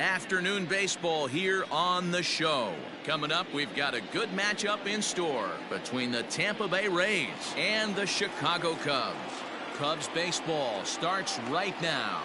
Afternoon baseball here on the show. Coming up, we've got a good matchup in store between the Tampa Bay Rays and the Chicago Cubs. Cubs baseball starts right now.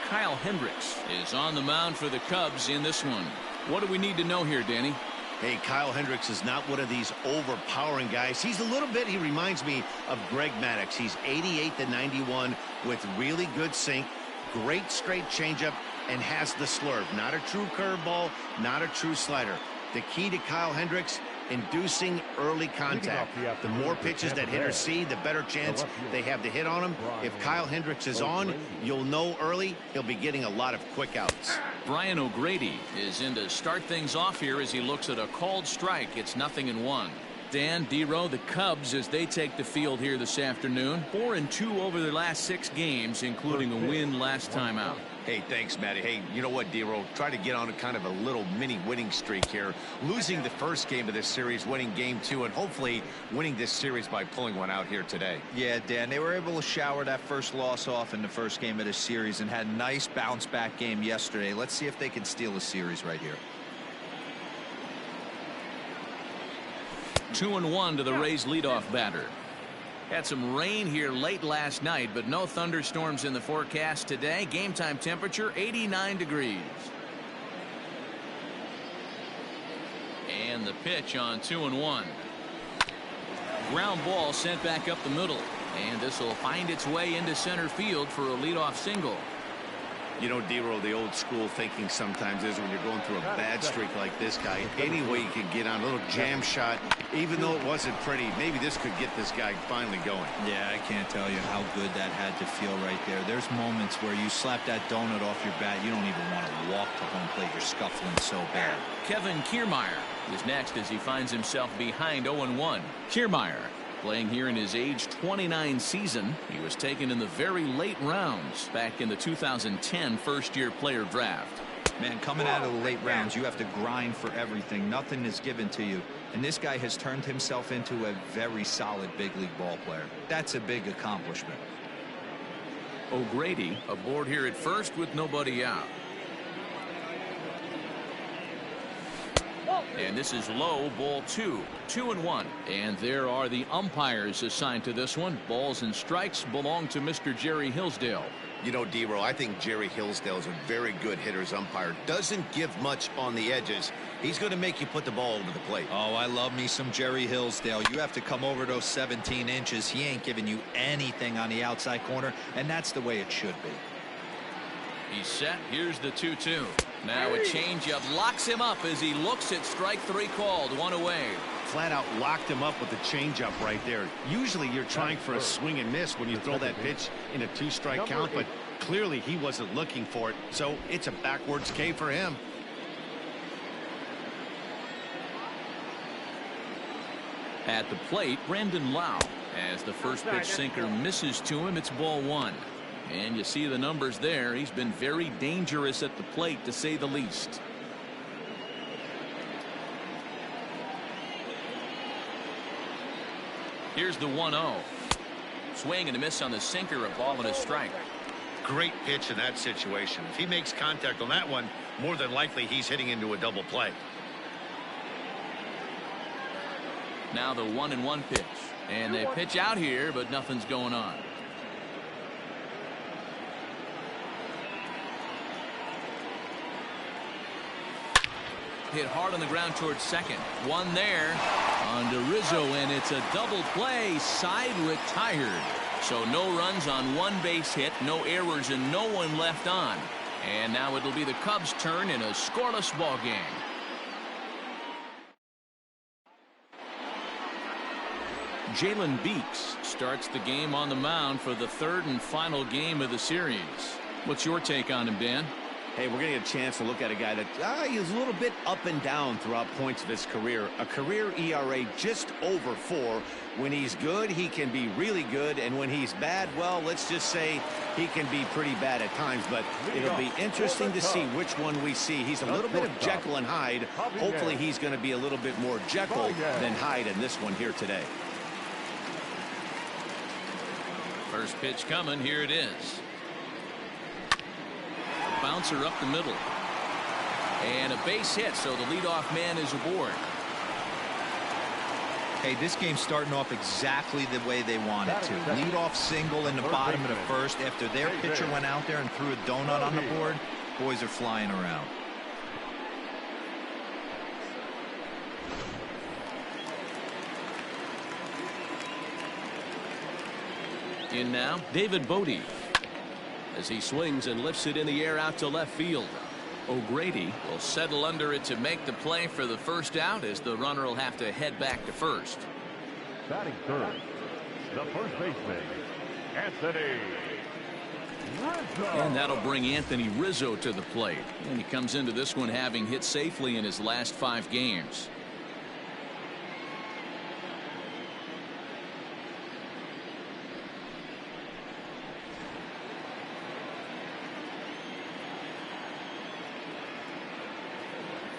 Kyle Hendricks is on the mound for the Cubs in this one. What do we need to know here, Danny? Hey, Kyle Hendricks is not one of these overpowering guys. He reminds me of Greg Maddux. He's 88 to 91 with really good sink, great straight changeup, and has the slurve. Not a true curveball, not a true slider. The key to Kyle Hendricks, inducing early contact. The more pitches that hitters see, the better chance they have to hit on him. If Kyle Hendricks is on, you'll know early he'll be getting a lot of quick outs. Brian O'Grady is in to start things off here as he looks at a called strike. It's 0-1. Dan, D-Row, the Cubs, as they take the field here this afternoon, 4-2 over their last 6 games, including a win last time out. Hey, thanks, Matty. Hey, you know what, D-Row? Try to get on a kind of a little mini winning streak here. Losing the first game of this series, winning game 2, and hopefully winning this series by pulling one out here today. Yeah, Dan, they were able to shower that first loss off in the first game of this series and had a nice bounce-back game yesterday. Let's see if they can steal a series right here. 2-1 to the Rays leadoff batter. Had some rain here late last night, but no thunderstorms in the forecast today. Game time temperature 89 degrees. And the pitch on 2-1. Ground ball sent back up the middle, and this will find its way into center field for a leadoff single. You know, D-Row, the old school thinking sometimes is when you're going through a bad streak like this guy, any way you can get on a little jam shot, even though it wasn't pretty, maybe this could get this guy finally going. Yeah, I can't tell you how good that had to feel right there. There's moments where you slap that donut off your bat, you don't even want to walk to home plate. You're scuffling so bad. Kevin Kiermaier is next as he finds himself behind 0-1. Kiermaier, playing here in his age 29 season. He was taken in the very late rounds back in the 2010 first-year player draft. Man, coming out of the late rounds, you have to grind for everything. Nothing is given to you. And this guy has turned himself into a very solid big league ball player. That's a big accomplishment. O'Grady aboard here at first with nobody out. And this is low, ball 2. 2-1. And there are the umpires assigned to this one. Balls and strikes belong to Mr. Jerry Hillsdale. You know, D-Row, I think Jerry Hillsdale is a very good hitter's umpire. Doesn't give much on the edges. He's going to make you put the ball over the plate. Oh, I love me some Jerry Hillsdale. You have to come over those 17 inches. He ain't giving you anything on the outside corner, and that's the way it should be. He's set. Here's the 2-2. Now a changeup locks him up as he looks at strike 3 called. 1 away. Flat out locked him up with the changeup right there. Usually you're trying for a swing and miss when you throw that pitch in a 2-strike count, but clearly he wasn't looking for it, so it's a backwards K for him. At the plate, Brandon Lau, as the first pitch sinker misses to him. It's ball 1. And you see the numbers there. He's been very dangerous at the plate, to say the least. Here's the 1-0. Swing and a miss on the sinker, a ball and a strike. Great pitch in that situation. If he makes contact on that one, more than likely he's hitting into a double play. Now the 1-1 pitch. And they pitch out here, but nothing's going on. Hit hard on the ground towards second. One there on to Rizzo, and it's a double play. Side retired. So no runs on 1 base hit, no errors, and no one left on. And now it'll be the Cubs' turn in a scoreless ball game. Jalen Beeks starts the game on the mound for the 3rd and final game of the series. What's your take on him, Dan? Hey, we're going to get a chance to look at a guy that he's a little bit up and down throughout points of his career. A career ERA just over 4. When he's good, he can be really good. And when he's bad, well, let's just say he can be pretty bad at times. But it'll be interesting to see which one we see. He's a little bit of Jekyll and Hyde. Hopefully he's going to be a little bit more Jekyll than Hyde in this one here today. First pitch coming. Here it is. Bouncer up the middle. And a base hit, so the leadoff man is aboard. Hey, this game's starting off exactly the way they want it to. Leadoff single in the bottom of the first after their pitcher went out there and threw a donut on the board. Boys are flying around. In now, David Bodie. As he swings and lifts it in the air out to left field. O'Grady will settle under it to make the play for the first out, as the runner will have to head back to first. Batting third, the first baseman, Anthony Rizzo. And that'll bring Anthony Rizzo to the plate. And he comes into this one having hit safely in his last 5 games.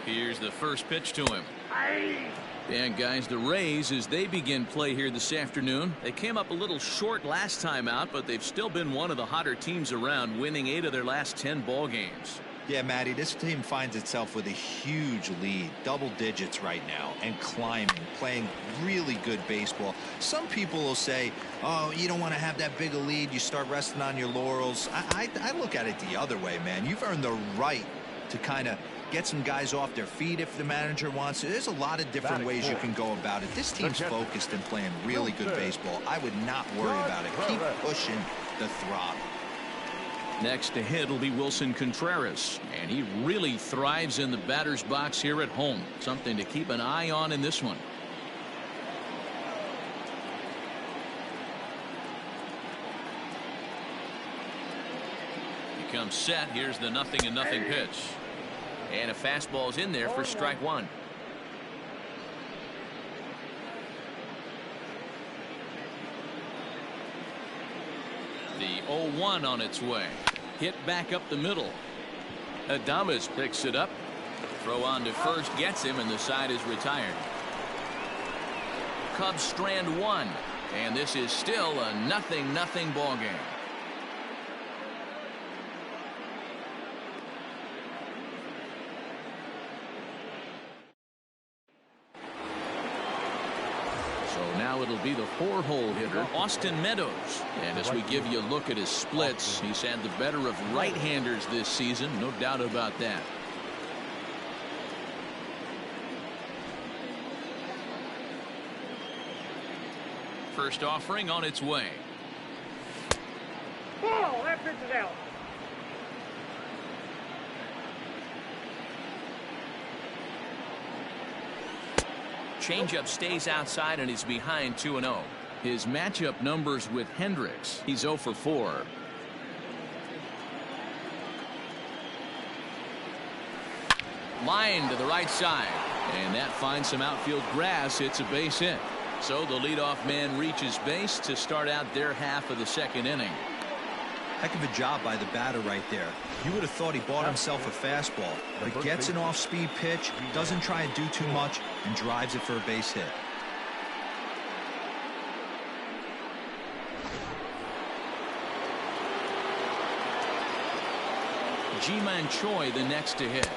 Here's the first pitch to him. And guys, the Rays, as they begin play here this afternoon, they came up a little short last time out, but they've still been one of the hotter teams around, winning 8 of their last 10 ball games. Yeah, Matty, this team finds itself with a huge lead, double digits right now, and climbing, playing really good baseball. Some people will say, oh, you don't want to have that big a lead, you start resting on your laurels. I look at it the other way, man. You've earned the right to kind of get some guys off their feet if the manager wants to. There's a lot of different ways you can go about it. This team's focused and playing really good baseball. I would not worry about it. Keep pushing the throttle. Next to hit will be Wilson Contreras, and he really thrives in the batter's box here at home. Something to keep an eye on in this one. He comes set. Here's the 0-0 pitch. And a fastball's in there for strike 1. The 0-1 on its way. Hit back up the middle. Adames picks it up. Throw on to first gets him, and the side is retired. Cubs strand 1. And this is still a 0-0 ball game. Now it'll be the 4-hole hitter, Austin Meadows. And as we give you a look at his splits, he's had the better of right-handers this season, no doubt about that. First offering on its way. Ball, that pitch is out. Changeup stays outside and he's behind 2-0. His matchup numbers with Hendricks. He's 0 for 4. Line to the right side. And that finds some outfield grass. It's a base hit. So the leadoff man reaches base to start out their half of the second inning. Heck of a job by the batter right there. You would have thought he bought himself a fastball, but gets an off-speed pitch, doesn't try and do too much, and drives it for a base hit. Ji-Man Choi the next to hit.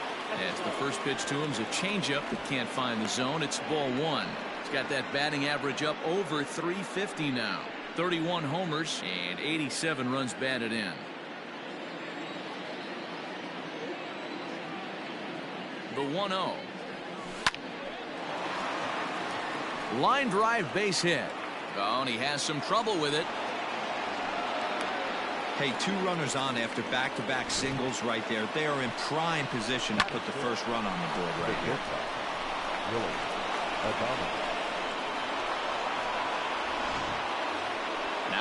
As the first pitch to him is a changeup that can't find the zone. It's ball 1. He's got that batting average up over 350 now. 31 homers and 87 runs batted in. The 1-0. Line drive base hit. Oh, and he has some trouble with it. Hey, 2 runners on after back-to-back singles right there. They are in prime position to put the first run on the board right here.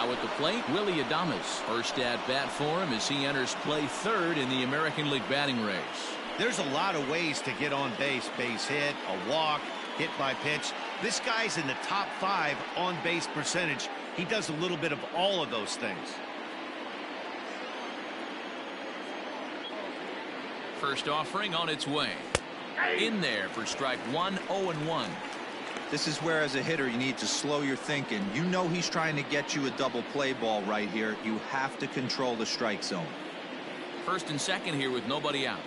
Now at the plate, Willie Adames. First at bat for him as he enters play third in the American League batting race. There's a lot of ways to get on base. Base hit, a walk, hit by pitch. This guy's in the top 5 on base percentage. He does a little bit of all of those things. First offering on its way. In there for strike 1, 0-1. This is where, as a hitter, you need to slow your thinking. You know he's trying to get you a double play ball right here. You have to control the strike zone. First and second here with nobody out.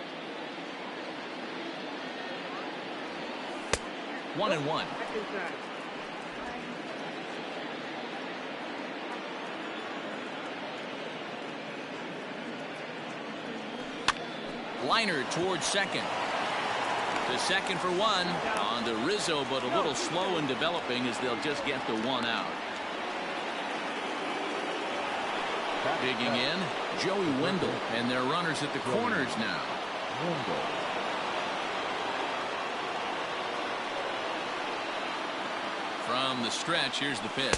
1-1. Liner towards second. To second for one. On to Rizzo, but a little slow in developing as they'll just get the one out. Digging in, Joey Wendell, and their runners at the corners now. From the stretch, here's the pitch.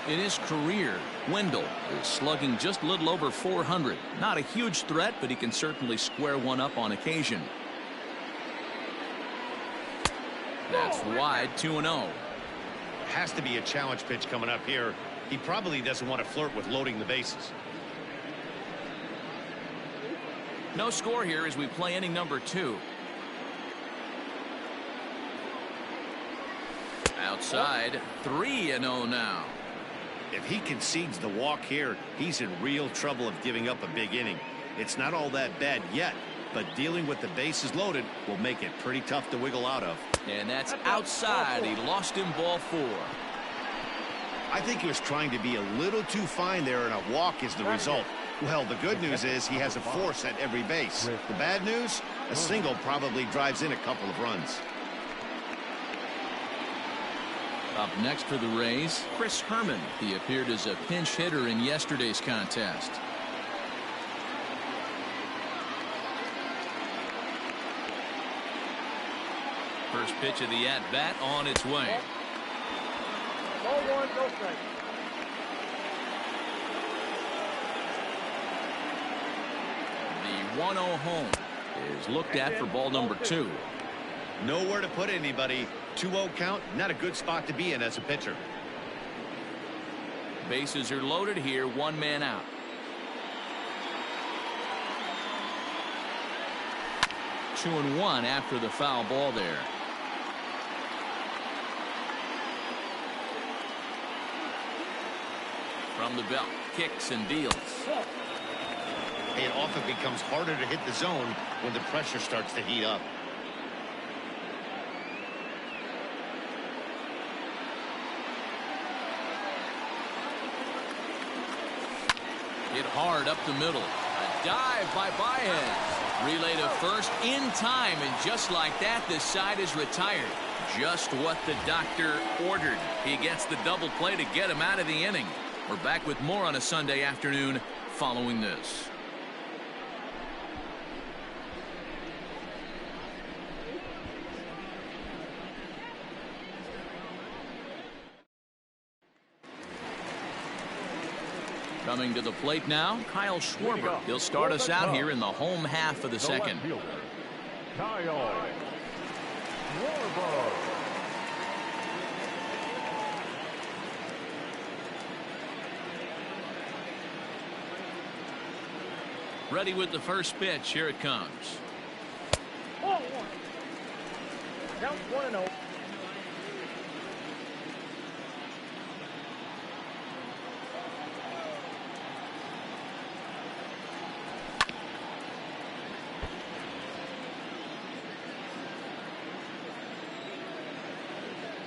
In his career, Wendell is slugging just a little over 400. Not a huge threat, but he can certainly square one up on occasion. That's wide, 2-0. Has to be a challenge pitch coming up here. He probably doesn't want to flirt with loading the bases. No score here as we play inning number 2. Outside, 3-0 now. If he concedes the walk here, he's in real trouble of giving up a big inning. It's not all that bad yet, but dealing with the bases loaded will make it pretty tough to wiggle out of. And that's outside. He lost him, ball 4. I think he was trying to be a little too fine there, and a walk is the result. Well, the good news is he has a force at every base. The bad news, a single probably drives in a couple of runs. Up next for the Rays, Chris Herman. He appeared as a pinch hitter in yesterday's contest. First pitch of the at-bat on its way. Ball 1, no strike. The 1-0 home is looked at for ball number 2. Nowhere to put anybody. 2-0 count, not a good spot to be in as a pitcher. Bases are loaded here, one man out. Two and one after the foul ball there. From the belt, kicks and deals. It often becomes harder to hit the zone when the pressure starts to heat up. Hit hard up the middle. A dive by Baez. Relay to first in time, and just like that, this side is retired. Just what the doctor ordered. He gets the double play to get him out of the inning. We're back with more on a Sunday afternoon following this. Coming to the plate now, Kyle Schwarber. He'll start us out here in the home half of the second. Kyle Schwarber. Ready with the first pitch. Here it comes. Ball 1. Count 1-0.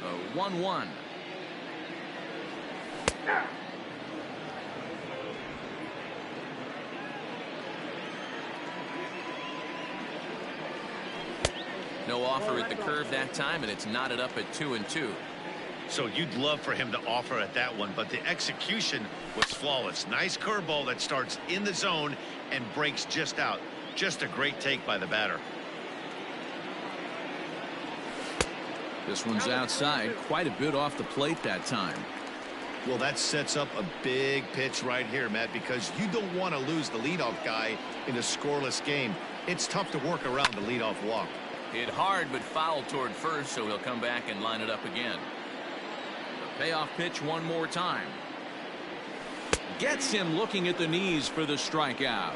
A 1-1. No offer at the curve that time, and it's knotted up at 2-2. So you'd love for him to offer at that one, but the execution was flawless. Nice curveball that starts in the zone and breaks just out. Just a great take by the batter. This one's outside, quite a bit off the plate that time. Well, that sets up a big pitch right here, Matt, because you don't want to lose the leadoff guy in a scoreless game. It's tough to work around the leadoff walk. Hit hard but foul toward first, so he'll come back and line it up again. The payoff pitch one more time. Gets him looking at the knees for the strikeout.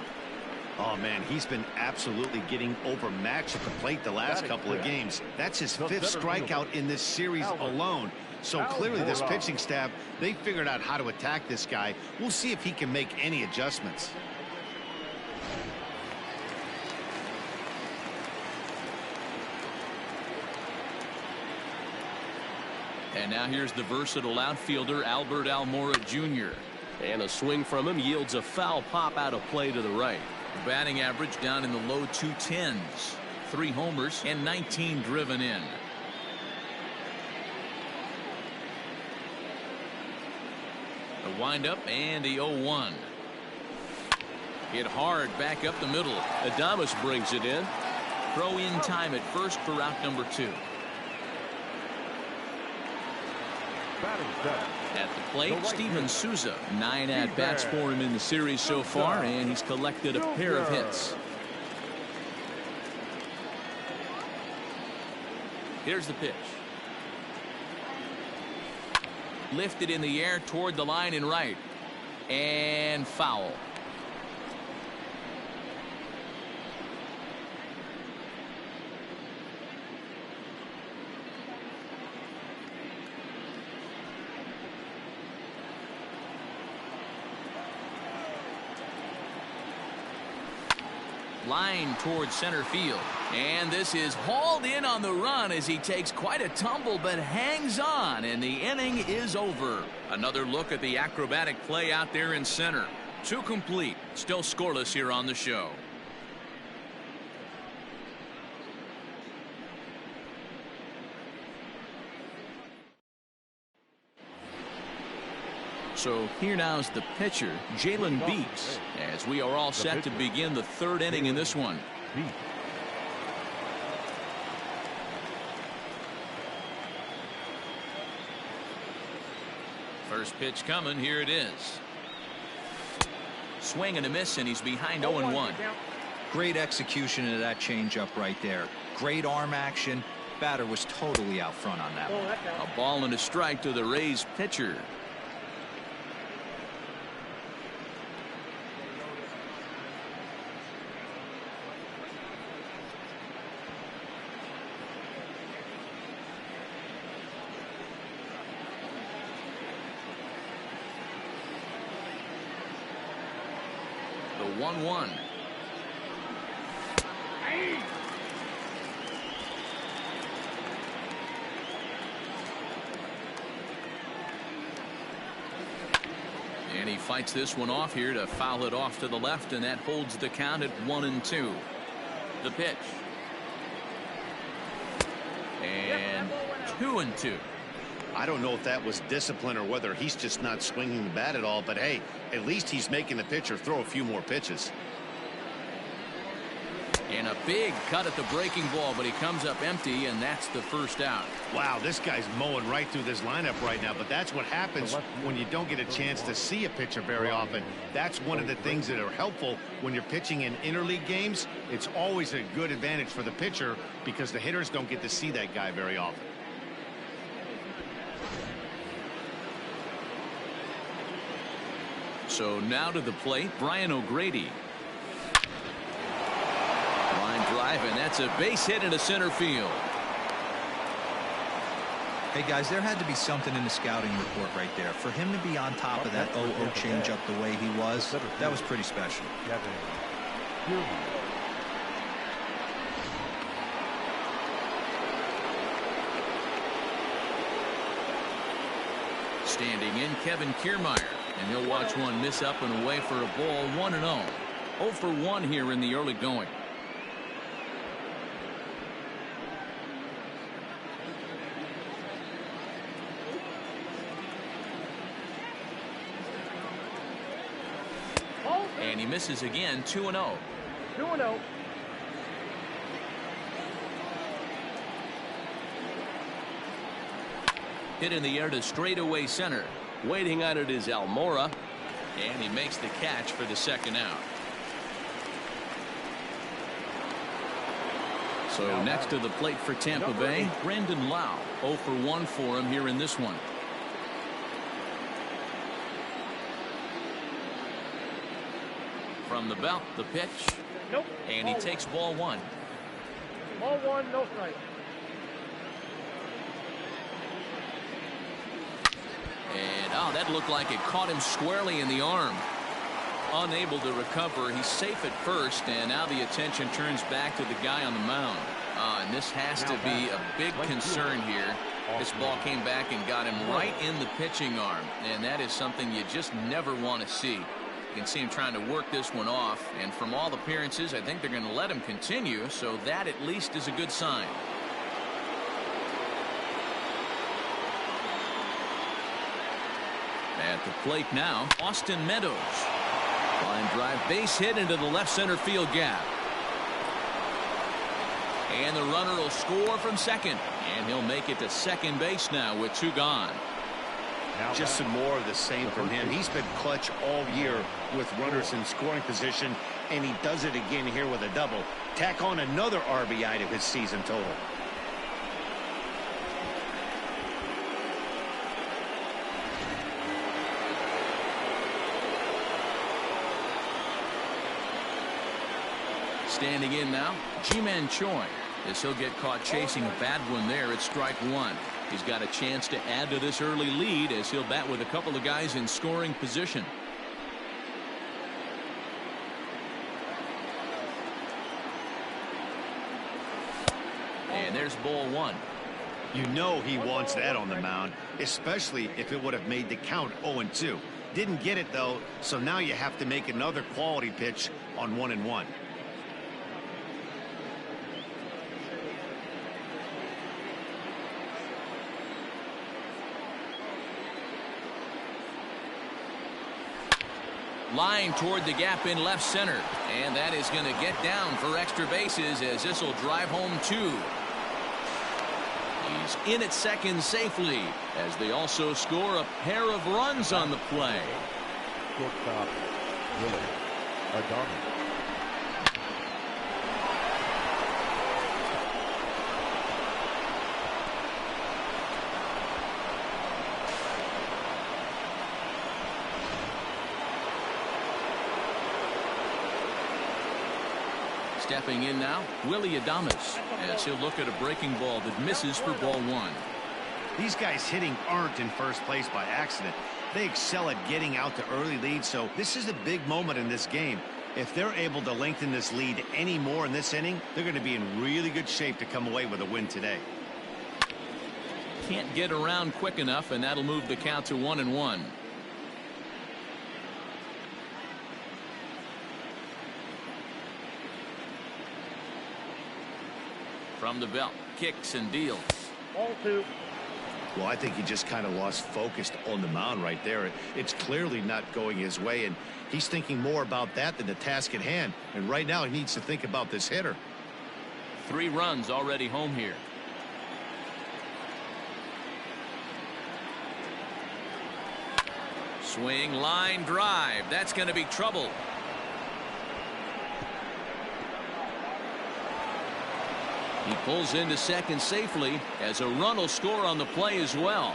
Oh, man, he's been absolutely getting overmatched at the plate the last couple of games. That's his fifth strikeout in this series alone. So clearly this pitching staff, they figured out how to attack this guy. We'll see if he can make any adjustments. And now here's the versatile outfielder Albert Almora Jr. And a swing from him yields a foul pop out of play to the right. Batting average down in the low 210s. 3 homers and 19 driven in. The windup and the 0-1. Hit hard back up the middle. Adames brings it in. Throw in time at first for route number 2. At the plate, Steven Souza. 9 at-bats for him in the series so far, and he's collected a pair of hits. Here's the pitch. Lifted in the air toward the line and right. And foul. Line towards center field. And this is hauled in on the run as he takes quite a tumble but hangs on, and the inning is over. Another look at the acrobatic play out there in center. 2 complete. Still scoreless here on the show. So here now is the pitcher, Jalen Beeks, as we are all set to begin the 3rd inning in this one. First pitch coming. Here it is. Swing and a miss, and he's behind 0-1. Great execution of that changeup right there. Great arm action. Batter was totally out front on that one. A ball and a strike to the Rays pitcher. The 1-1. And he fights this one off here to foul it off to the left, and that holds the count at 1-2. The pitch. And 2-2. I don't know if that was discipline or whether he's just not swinging the bat at all, but hey, at least he's making the pitcher throw a few more pitches. And a big cut at the breaking ball, but he comes up empty, and that's the first out. Wow, this guy's mowing right through this lineup right now, but that's what happens when you don't get a chance to see a pitcher very often. That's one of the things that are helpful when you're pitching in interleague games. It's always a good advantage for the pitcher because the hitters don't get to see that guy very often. So now to the plate, Brian O'Grady. Line drive, and that's a base hit into center field. Hey, guys, there had to be something in the scouting report right there. For him to be on top of that 0-0 changeup the way he was, that was pretty special. Standing in, Kevin Kiermaier. And he'll watch one miss up and away for a ball. 1-0. 0 for 1 here in the early going. And he misses again. 2-0. 2-0. Hit in the air to straightaway center. Waiting on it is Almora, and he makes the catch for the second out. So next to the plate for Tampa Bay, Brandon Lau. 0 for 1 for him here in this one. From the belt, the pitch. Nope. And he takes ball 1. Ball 1, no strike. And oh, that looked like it caught him squarely in the arm. Unable to recover. He's safe at first, and now the attention turns back to the guy on the mound. And this has to be a big concern here. This ball came back and got him right in the pitching arm, and that is something you just never want to see. You can see him trying to work this one off, and from all appearances, I think they're going to let him continue, so that at least is a good sign. At the plate now, Austin Meadows. Line drive base hit into the left center field gap. And the runner will score from second, and he'll make it to second base now with 2 gone. Just some more of the same from him. He's been clutch all year with runners in scoring position, and he does it again here with a double. Tack on another RBI to his season total. Standing in now, Ji-Man Choi, as he'll get caught chasing a bad one there at strike 1. He's got a chance to add to this early lead as he'll bat with a couple of guys in scoring position. And there's ball 1. You know he wants that on the mound, especially if it would have made the count 0-2. Didn't get it, though, so now you have to make another quality pitch on 1-1. Line toward the gap in left center, and that is going to get down for extra bases as this will drive home 2. He's in at second safely as they also score a pair of runs on the play. Shortstop, Willie Adames. Stepping in now, Willie Adames, as he'll look at a breaking ball that misses for ball 1. These guys hitting aren't in first place by accident. They excel at getting out to early leads, so this is a big moment in this game. If they're able to lengthen this lead any more in this inning, they're going to be in really good shape to come away with a win today. Can't get around quick enough, and that'll move the count to 1-1. From the belt, kicks and deals. Ball 2. Well, I think he just kind of lost focus on the mound right there. It's clearly not going his way, and he's thinking more about that than the task at hand. And right now he needs to think about this hitter. 3 runs already home here. Swing, line drive. That's going to be trouble. He pulls into second safely as a run will score on the play as well.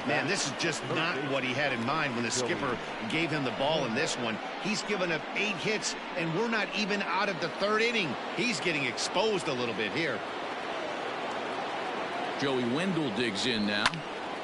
Man, this is just not what he had in mind when the skipper gave him the ball in this one. He's given up 8 hits, and we're not even out of the 3rd inning. He's getting exposed a little bit here. Joey Wendell digs in now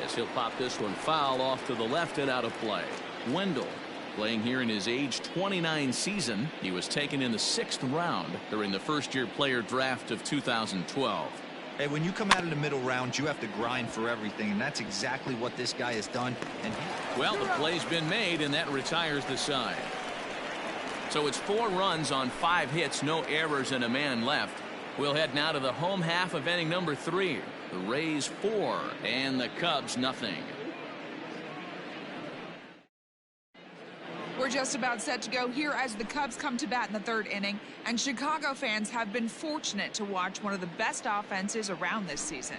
as he'll pop this one foul off to the left and out of play. Wendell playing here in his age 29 season. He was taken in the 6th round during the first-year player draft of 2012. Hey, when you come out of the middle rounds, you have to grind for everything, and that's exactly what this guy has done. And well, the play's been made, and that retires the side. So it's 4 runs on 5 hits, no errors, and a man left. We'll head now to the home half of inning number 3. The Rays 4 and the Cubs nothing. We're just about set to go here as the Cubs come to bat in the 3rd inning, and Chicago fans have been fortunate to watch one of the best offenses around this season.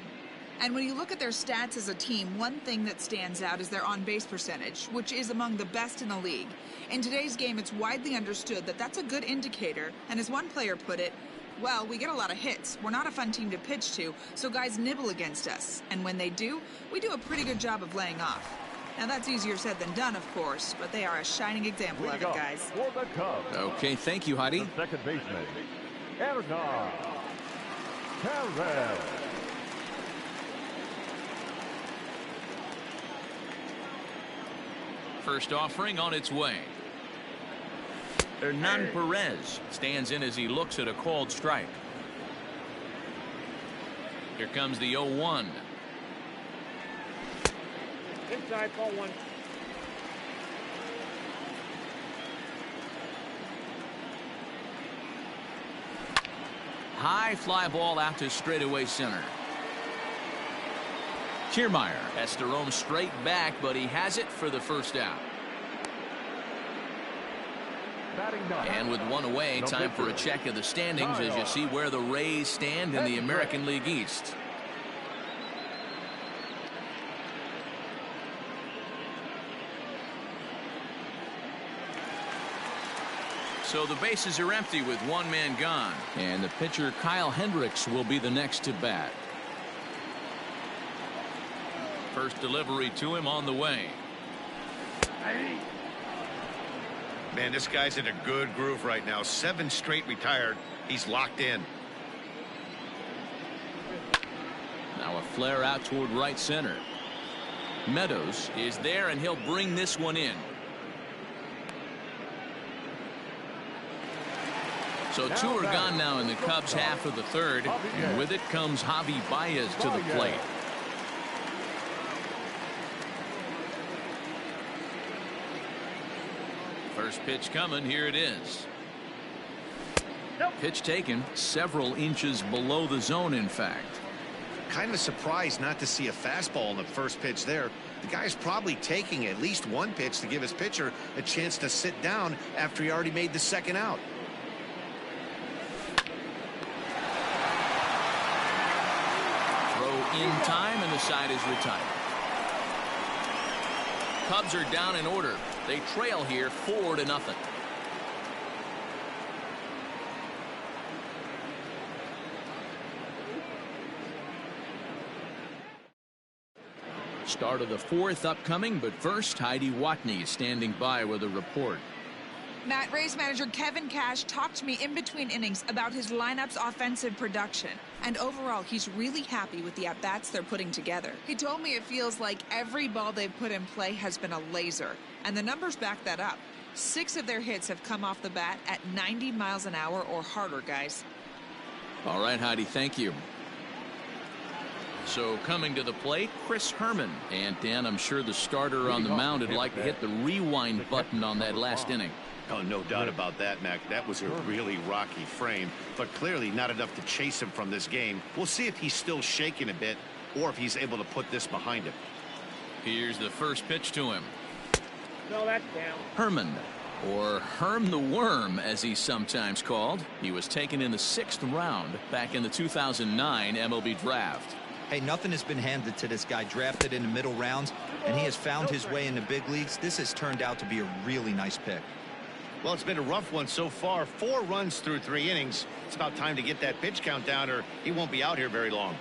And when you look at their stats as a team, one thing that stands out is their on-base percentage, which is among the best in the league. In today's game, it's widely understood that that's a good indicator, and as one player put it, well, we get a lot of hits. We're not a fun team to pitch to, so guys nibble against us. And when they do, we do a pretty good job of laying off. Now, that's easier said than done, of course, but they are a shining example of it, guys. For the Cubs, Okay, thank you, Heidi. the second baseman, Edgar Perez. First offering on its way. Hernan Perez stands in as he looks at a called strike. Here comes the 0-1. Inside, ball one. High fly ball out to straightaway center. Kiermaier has to roam straight back, but he has it for the first out. And with one away, time for a check of the standings as you see where the Rays stand in the American League East. So the bases are empty with one man gone. And the pitcher Kyle Hendricks will be the next to bat. First delivery to him on the way. Man, this guy's in a good groove right now. 7 straight retired. He's locked in. Now a flare out toward right center. Meadows is there, and he'll bring this one in. So 2 are gone now in the Cubs' half of the third, and with it comes Javi Baez to the plate. First pitch coming. Here it is. Pitch taken several inches below the zone, in fact. Kind of surprised not to see a fastball on the first pitch there. The guy's probably taking at least one pitch to give his pitcher a chance to sit down after he already made the second out. Throw in time, and the side is retired. Cubs are down in order. They trail here 4-0. Start of the fourth upcoming, but first Heidi Watney is standing by with a report. Matt, Rays manager Kevin Cash talked to me in between innings about his lineup's offensive production. And overall, he's really happy with the at-bats they're putting together. He told me it feels like every ball they've put in play has been a laser. And the numbers back that up. 6 of their hits have come off the bat at 90 miles an hour or harder, guys. All right, Heidi, thank you. So coming to the plate, Chris Herman. And Dan, I'm sure the starter on the mound would like to hit the rewind button on that last inning. Oh, no doubt about that, Mac. That was a really rocky frame, but clearly not enough to chase him from this game. We'll see if he's still shaking a bit or if he's able to put this behind him. Here's the first pitch to him. No, that's down. Herman, or Herm the Worm, as he's sometimes called. He was taken in the 6th round back in the 2009 MLB draft. Hey, nothing has been handed to this guy. Drafted in the middle rounds, and he has found his way in the big leagues. This has turned out to be a really nice pick. Well, it's been a rough one so far. 4 runs through 3 innings. It's about time to get that pitch count down, or he won't be out here very long.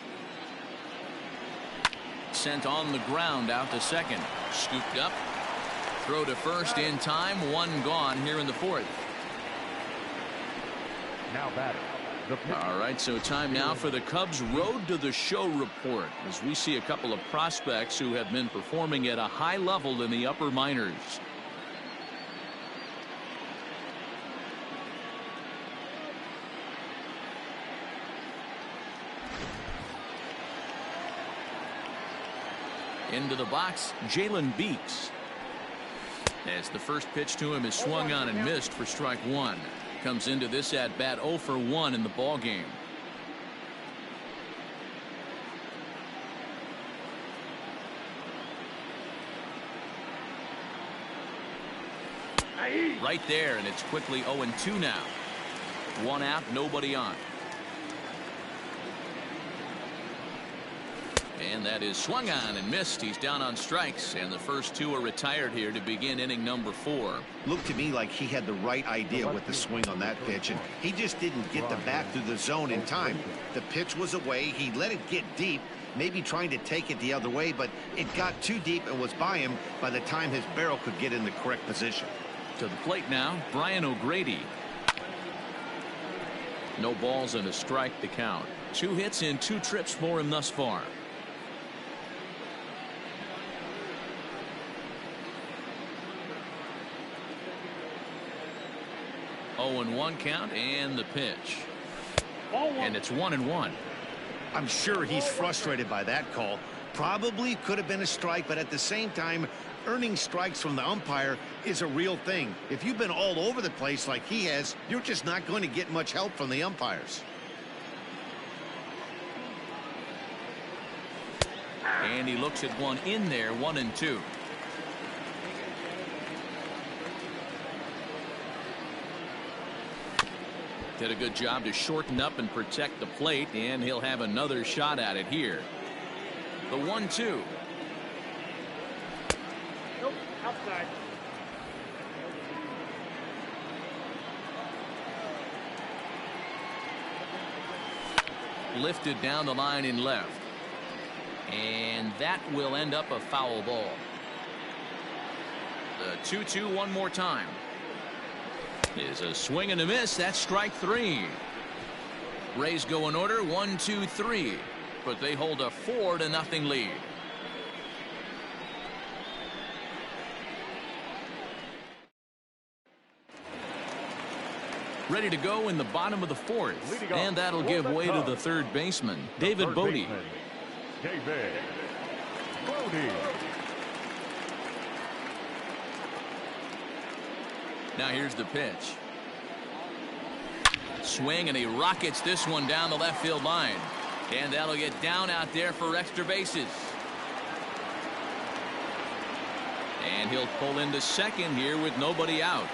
Sent on the ground out to second. Scooped up. Throw to first in time. 1 gone here in the 4th. Now batting. All right, so time now for the Cubs Road to the Show report, as we see a couple of prospects who have been performing at a high level in the upper minors. Into the box, Jalen Beeks. As the first pitch to him is swung on and missed for strike 1. Comes into this at bat 0 for 1 in the ball game. Right there, and it's quickly 0-2 now. 1 out, nobody on. And that is swung on and missed. He's down on strikes, and the first two are retired here to begin inning number 4. Looked to me like he had the right idea with the swing on that pitch, and he just didn't get the bat through the zone in time. The pitch was away. He let it get deep, maybe trying to take it the other way, but it got too deep and was by him by the time his barrel could get in the correct position. To the plate now, Brian O'Grady. No balls and a strike to count. 2 hits in 2 trips for him thus far. 0-1 count, and the pitch. And it's 1-1. I'm sure he's frustrated by that call. Probably could have been a strike, but at the same time, earning strikes from the umpire is a real thing. If you've been all over the place like he has, you're just not going to get much help from the umpires. And he looks at one in there, 1-2. Did a good job to shorten up and protect the plate, and he'll have another shot at it here. The 1-2. Nope, outside. Lifted down the line in left. And that will end up a foul ball. The 2-2 one more time. Is a swing and a miss. That's strike 3. Rays go in order 1-2-3, but they hold a 4-0 lead. Ready to go in the bottom of the 4th, and that'll give way to the third baseman, David Bodie. David Bodie. Now here's the pitch. Swing, and he rockets this one down the left field line. And that'll get down out there for extra bases. And he'll pull into second here with nobody out.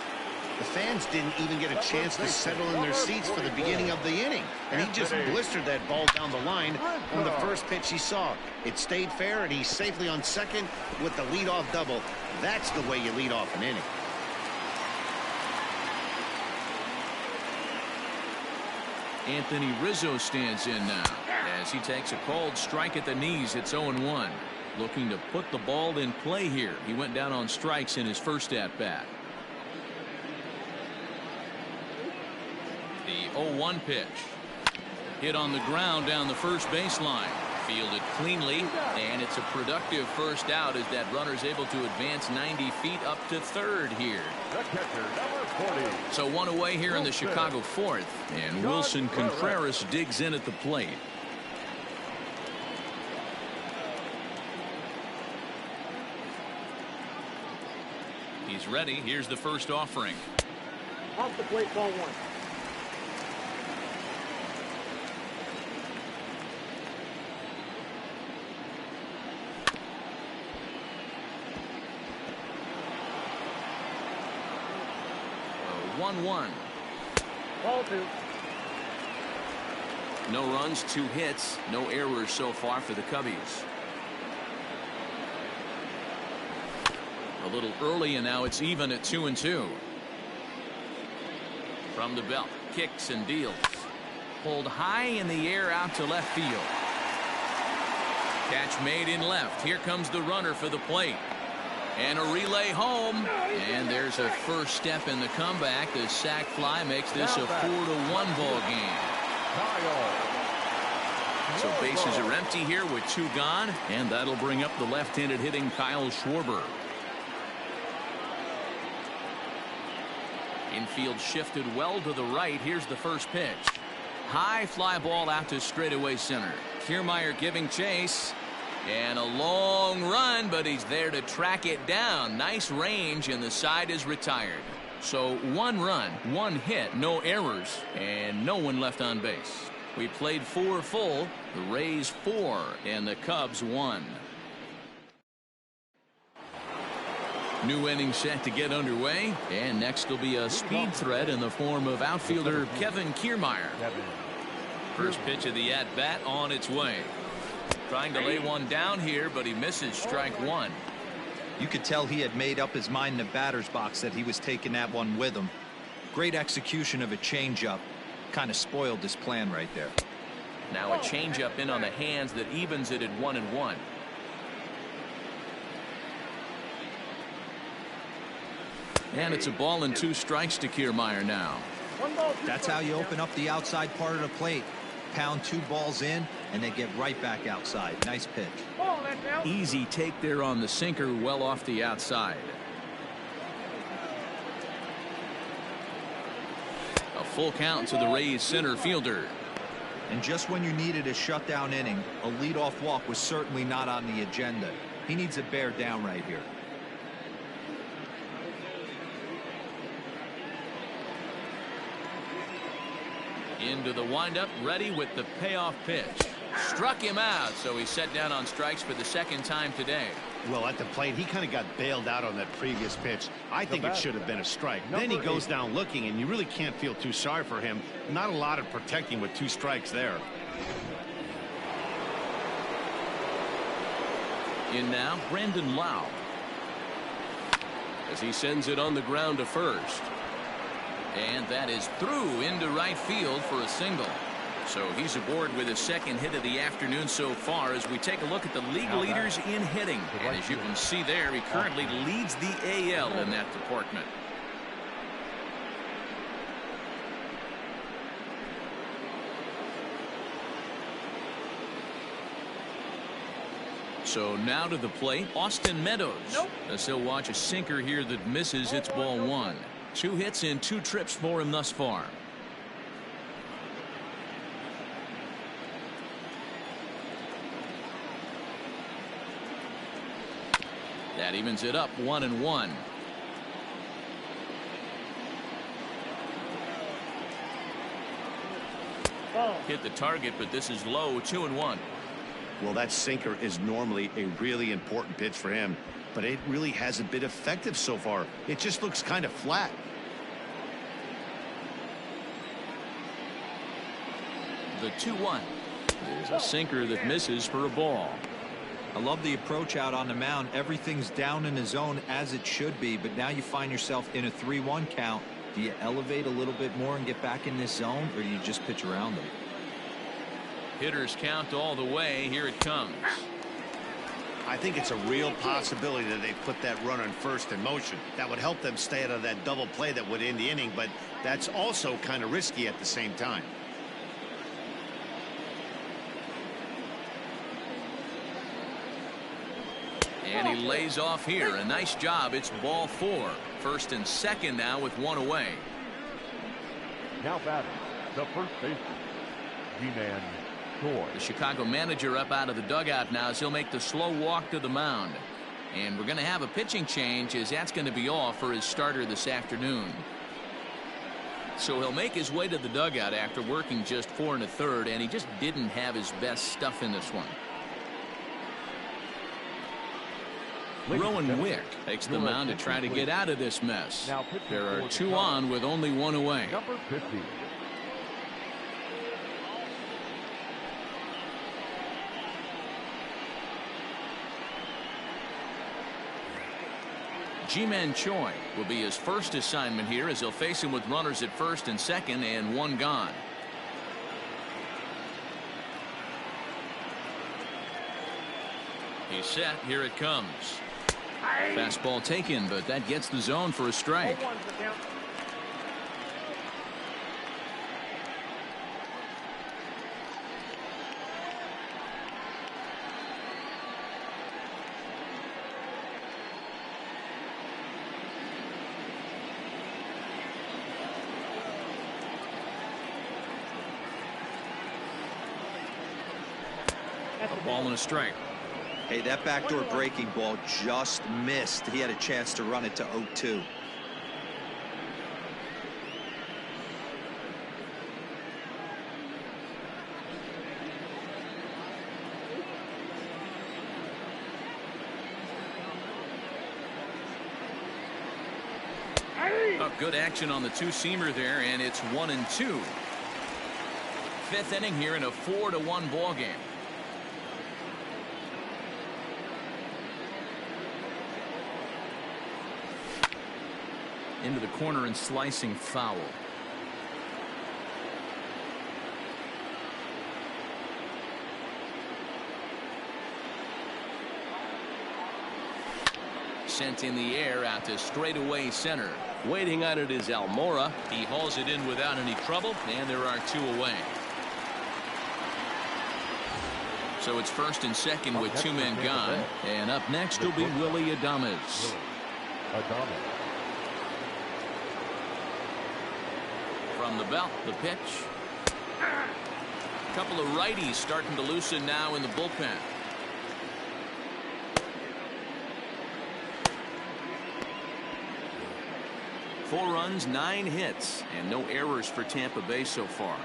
The fans didn't even get a chance to settle in their seats for the beginning of the inning. And he just blistered that ball down the line on the first pitch he saw. It stayed fair, and he's safely on second with the leadoff double. That's the way you lead off an inning. Anthony Rizzo stands in now as he takes a called strike at the knees. It's 0-1. Looking to put the ball in play here. He went down on strikes in his first at bat. The 0-1 pitch. Hit on the ground down the first baseline. Fielded cleanly, and it's a productive first out as that runner's able to advance 90 feet up to third here. The catcher, number 40. So one away here in the Chicago 4th, and Wilson Contreras digs in at the plate. He's ready. Here's the first offering. Off the plate, ball 1. A 1-1. Ball 2. No runs, 2 hits, no errors so far for the Cubbies. A little early, and now it's even at 2-2. From the belt, kicks and deals. Pulled high in the air out to left field. Catch made in left. Here comes the runner for the plate. And a relay home. And there's a first step in the comeback. The sac fly makes this a 4-1 ball game. So bases are empty here with 2 gone. And that'll bring up the left-handed hitting Kyle Schwarber. Infield shifted well to the right. Here's the first pitch. High fly ball out to straightaway center. Kiermaier giving chase. And a long run, but he's there to track it down. Nice range, and the side is retired. So 1 run, 1 hit, no errors, and no one left on base. We played 4 full, the Rays 4, and the Cubs 1. New inning set to get underway, and next will be a speed threat in the form of outfielder Kevin Kiermaier. First pitch of the at-bat on its way. Trying to lay one down here, but he misses strike one. You could tell he had made up his mind in the batter's box that he was taking that one with him. Great execution of a changeup. Kind of spoiled his plan right there. Now a changeup in on the hands that evens it at 1-1. And it's a ball and 2 strikes to Kiermaier now. That's how you open up the outside part of the plate. Pound 2 balls in and then get right back outside. Nice pitch. Easy take there on the sinker, well off the outside. A full count to the Rays center fielder. And just when you needed a shutdown inning, a leadoff walk was certainly not on the agenda. He needs to bear down right here. Into the windup, ready with the payoff pitch. Struck him out, so he's set down on strikes for the second time today. Well, at the plate, he kind of got bailed out on that previous pitch. I think it should have been a strike. Then he goes down looking, and you really can't feel too sorry for him. Not a lot of protecting with 2 strikes there. In now, Brandon Lau. As he sends it on the ground to first. And that is through into right field for a single. So he's aboard with his second hit of the afternoon so far as we take a look at the league leaders in hitting. And as you can see there, he currently leads the AL in that department. So now to the plate, Austin Meadows. As he'll watch a sinker here that misses. It's ball 1. 2 hits in 2 trips for him thus far. That evens it up 1-1. Hit the target, but this is low. 2-1. Well, that sinker is normally a really important pitch for him, but it really hasn't been effective so far. It just looks kind of flat. The 2-1. There's a sinker that misses for a ball. I love the approach out on the mound. Everything's down in the zone as it should be, but now you find yourself in a 3-1 count. Do you elevate a little bit more and get back in this zone, or do you just pitch around them? Hitters count all the way. Here it comes. I think it's a real possibility that they put that run on first in motion. That would help them stay out of that double play that would end the inning, but that's also kind of risky at the same time. And he lays off here. A nice job. It's ball 4. First and second now with 1 away. Now batting, the first baseman, G-Man Troy. The Chicago manager up out of the dugout now as he'll make the slow walk to the mound. And we're going to have a pitching change as that's going to be off for his starter this afternoon. So he'll make his way to the dugout after working just 4 1/3, and he just didn't have his best stuff in this one. Rowan Wick takes the mound to try to get out of this mess. There are 2 on with only 1 away. Number 50. Ji-Man Choi will be his first assignment here as he'll face him with runners at first and second and 1 gone. He's set. Here it comes. Fastball taken, but that gets the zone for a strike. A ball and a strike. Hey, that backdoor breaking ball just missed. He had a chance to run it to 0-2. Good action on the 2-seamer there, and it's 1-2. 5th inning here in a 4-1 ball game. into the corner and slicing foul. Sent in the air out to straightaway center. Waiting on it is Almora. He hauls it in without any trouble, and there are 2 away. So it's first and second with 2 men gone. And up next will be Willie Adames. From the belt, the pitch. A couple of righties starting to loosen now in the bullpen. Four runs, 9 hits, and no errors for Tampa Bay so far.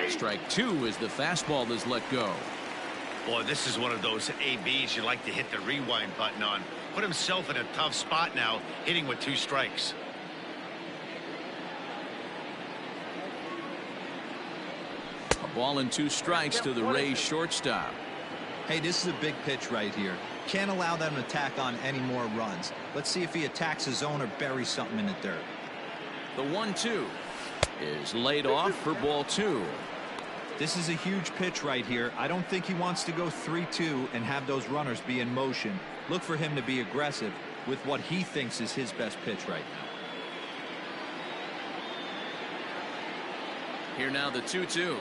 Strike 2 as the fastball is let go. Boy, this is one of those ABs you like to hit the rewind button on. Put himself in a tough spot now, hitting with 2 strikes. A ball and 2 strikes to the Rays shortstop. Hey, this is a big pitch right here. Can't allow them to tack on any more runs. Let's see if he attacks his zone or buries something in the dirt. The 1-2 is laid off for ball 2. This is a huge pitch right here. I don't think he wants to go 3-2 and have those runners be in motion. Look for him to be aggressive with what he thinks is his best pitch right now. Here now the 2-2.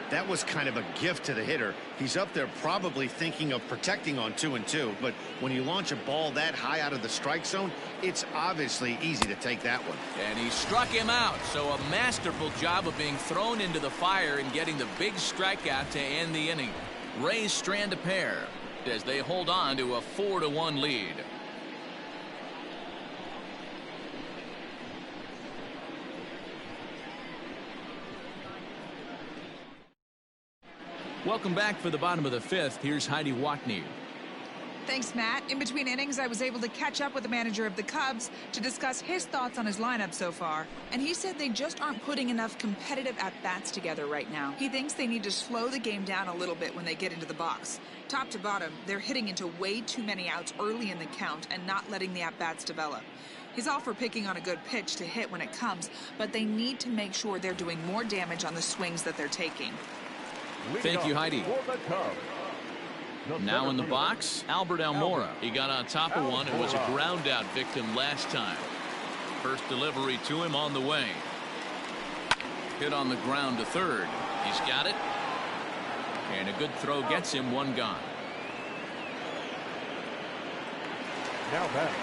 That was kind of a gift to the hitter. He's up there probably thinking of protecting on 2-2, but when you launch a ball that high out of the strike zone, it's obviously easy to take that one. And he struck him out, so a masterful job of being thrown into the fire and getting the big strikeout to end the inning. Rays strand a pair as they hold on to a 4-1 lead. Welcome back for the bottom of the 5th. Here's Heidi Watney. Thanks, Matt. In between innings, I was able to catch up with the manager of the Cubs to discuss his thoughts on his lineup so far. And he said they just aren't putting enough competitive at-bats together right now. He thinks they need to slow the game down a little bit when they get into the box. Top to bottom, they're hitting into way too many outs early in the count and not letting the at-bats develop. He's all for picking on a good pitch to hit when it comes, but they need to make sure they're doing more damage on the swings that they're taking. Thank you, Heidi. Now in the box, Albert Almora. He got on top of one. It was a ground out victim last time. First delivery to him on the way. Hit on the ground to third. He's got it. And a good throw gets him 1 gone. Now back.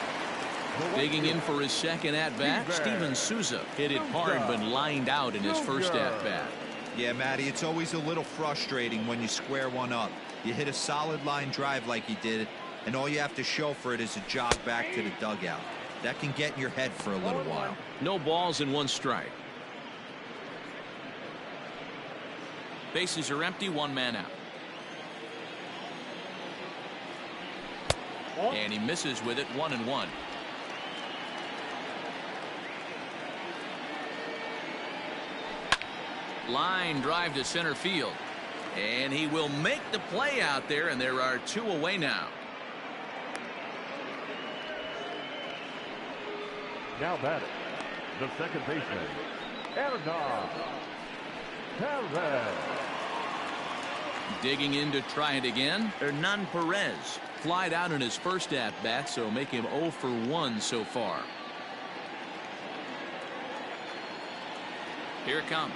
Digging in for his second at-bat, Steven Souza hit it hard but lined out in his first at-bat. Yeah, Matty, it's always a little frustrating when you square one up. You hit a solid line drive like he did, and all you have to show for it is a jog back to the dugout. That can get in your head for a little while. No balls and 1 strike. Bases are empty, 1 man out. And he misses with it, 1-1. Line drive to center field. And he will make the play out there, and there are 2 away now. Now batting, the second baseman, Hernan Perez. Digging in to try it again, Hernan Perez. Flied out in his first at-bat, so make him 0 for 1 so far. Here it comes.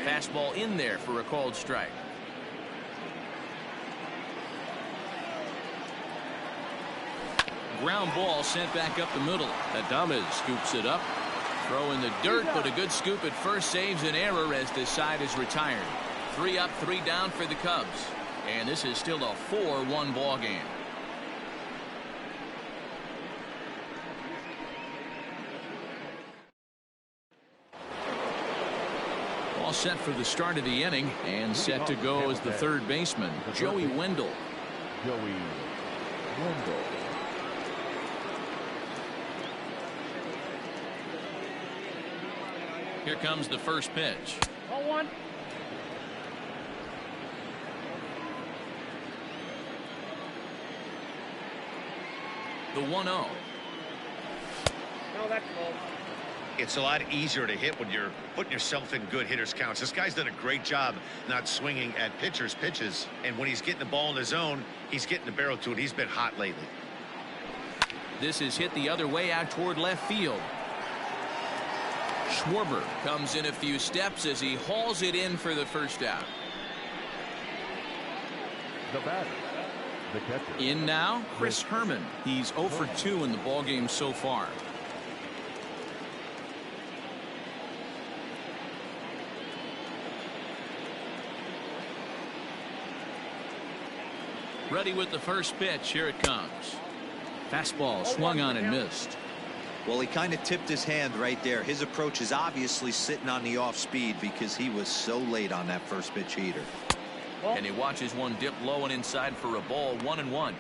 Fastball in there for a called strike. Ground ball sent back up the middle. Adames scoops it up. Throw in the dirt, but a good scoop at first saves an error as this side is retired. 3 up, 3 down for the Cubs. And this is still a 4-1 ball game. All set for the start of the inning, and set to go as the third baseman, Joey Wendell. Here comes the first pitch. The 1-0. No, that's close. It's a lot easier to hit when you're putting yourself in good hitters counts. This guy's done a great job not swinging at pitchers' pitches. And when he's getting the ball in the zone, he's getting the barrel to it. He's been hot lately. This is hit the other way out toward left field. Schwarber comes in a few steps as he hauls it in for the first out. The batter, the catcher. In now, Chris Herman. He's 0 for 2 in the ballgame so far. Ready with the first pitch. Here it comes. Fastball swung on and missed. Well, he kind of tipped his hand right there. His approach is obviously sitting on the off speed because he was so late on that first pitch heater. And he watches one dip low and inside for a ball. 1-1.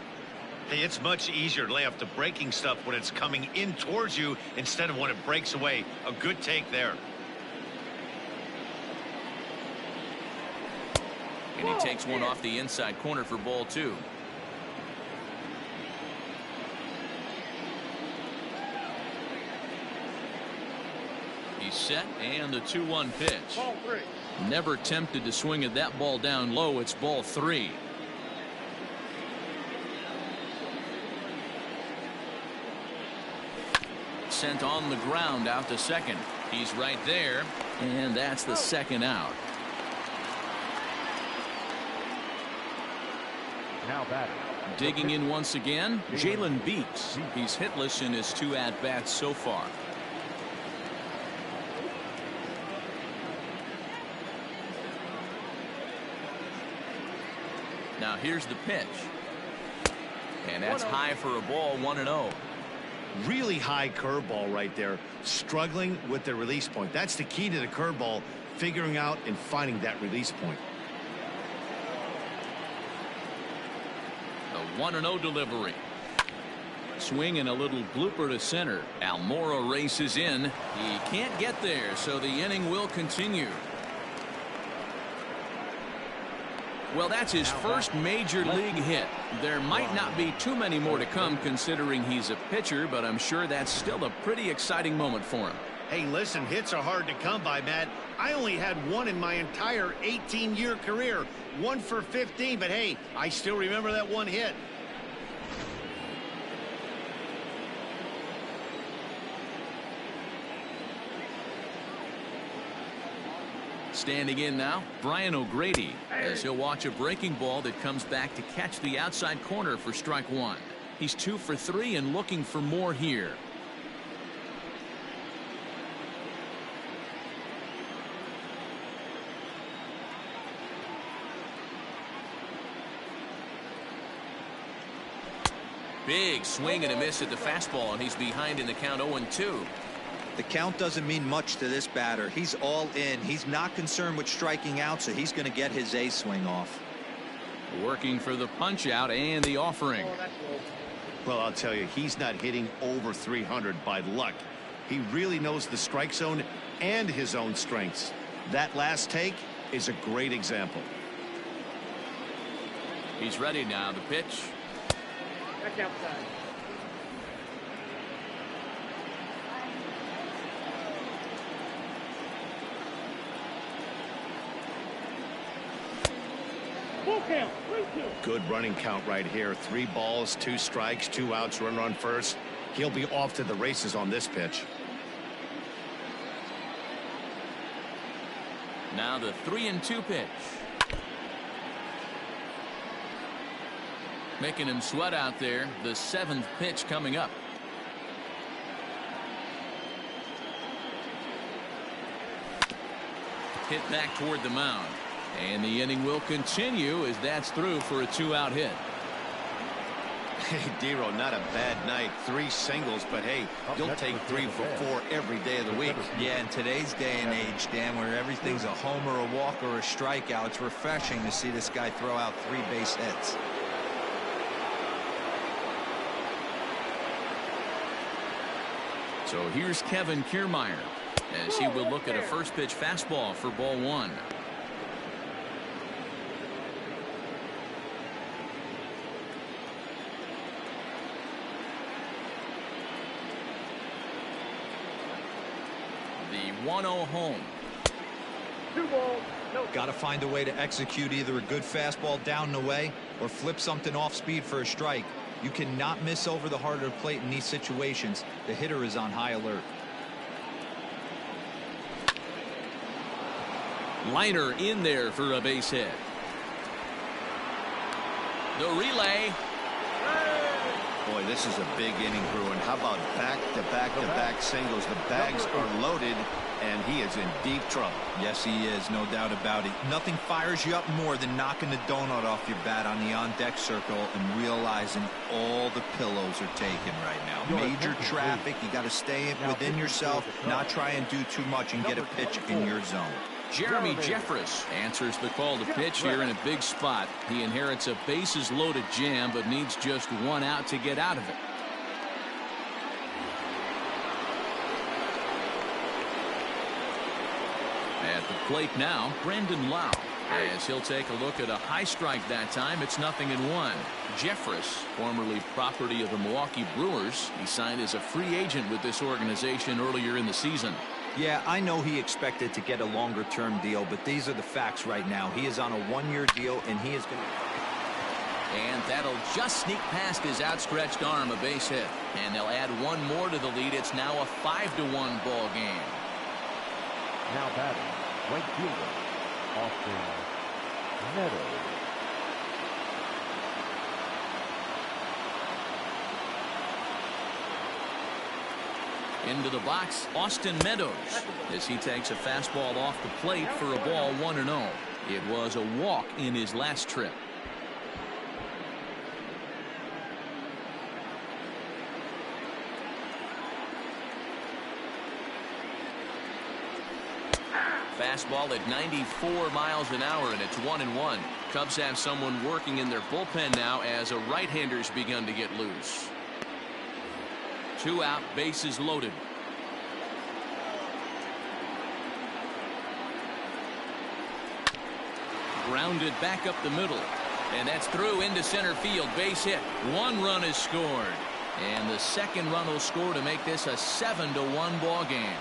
Hey, it's much easier to lay off the breaking stuff when it's coming in towards you instead of when it breaks away. A good take there. And he takes one off the inside corner for ball 2. He's set, and the 2-1 pitch. Ball 3. Never tempted to swing at that ball down low. It's ball 3. Sent on the ground out to second. He's right there, and that's the second out. Now batting. Digging in once again, Jalen Beeks. He's hitless in his 2 at-bats so far. Now here's the pitch. And that's high for a ball. 1-0. Really high curveball right there. Struggling with the release point. That's the key to the curveball, figuring out and finding that release point. The 1-0 delivery. Swing and a little blooper to center. Almora races in. He can't get there, so the inning will continue. Well, that's his first major league hit. There might not be too many more to come considering he's a pitcher, but I'm sure that's still a pretty exciting moment for him. Hey, listen, hits are hard to come by, Matt. I only had one in my entire 18-year career. 1 for 15, but hey, I still remember that one hit. Standing in now, Brian O'Grady, as he'll watch a breaking ball that comes back to catch the outside corner for strike 1. He's 2 for 3 and looking for more here. Big swing and a miss at the fastball, and he's behind in the count 0-2. The count doesn't mean much to this batter. He's all in. He's not concerned with striking out, so he's going to get his A swing off. Working for the punch out and the offering. Well, I'll tell you, he's not hitting over 300 by luck. He really knows the strike zone and his own strengths. That last take is a great example. He's ready now. The pitch. Back outside. Count. Good running count right here. 3 balls, 2 strikes, 2 outs, runner on first. He'll be off to the races on this pitch. Now the 3-2 pitch. Making him sweat out there. The 7th pitch coming up. Hit back toward the mound. And the inning will continue as that's through for a 2-out hit. Hey, Dero, not a bad night. 3 singles, but hey, you'll take 3 for 4 every day of the week. Yeah, in today's day and age, Dan, where everything's a homer, a walk, or a strikeout, it's refreshing to see this guy throw out 3 base hits. So here's Kevin Kiermaier as he will look at a first pitch fastball for ball 1. 1-0 home. 2 balls, no. Got to find a way to execute either a good fastball down and away or flip something off speed for a strike. You cannot miss over the heart of the plate in these situations. The hitter is on high alert. Liner in there for a base hit. The relay. Boy, this is a big inning, Bruin. How about back-to-back-to-back singles? The bags are loaded, and he is in deep trouble. Yes, he is, no doubt about it. Nothing fires you up more than knocking the donut off your bat on the on-deck circle and realizing all the pillows are taken right now. Major traffic. You got to stay within yourself, not try and do too much and get a pitch in your zone. Jeremy Jeffress answers the call to pitch here in a big spot. He inherits a bases loaded jam, but needs just one out to get out of it. At the plate now, Brandon Lau. As he'll take a look at a high strike that time, it's 0-1. Jeffress, formerly property of the Milwaukee Brewers, he signed as a free agent with this organization earlier in the season. Yeah, I know he expected to get a longer-term deal, but these are the facts right now. He is on a one-year deal, and he is going to... And that'll just sneak past his outstretched arm, a base hit. And they'll add one more to the lead. It's now a 5-1 ball game. Now batting, right fielder, Austin Meadows. Into the box, Austin Meadows, as he takes a fastball off the plate for a ball 1-0. It was a walk in his last trip. Fastball at 94 miles an hour, and it's 1-1. Cubs have someone working in their bullpen now as a right-hander's begun to get loose. 2 out, bases loaded. Grounded back up the middle, and that's through into center field. Base hit. 1 run is scored, and the second run will score to make this a 7-1 ball game.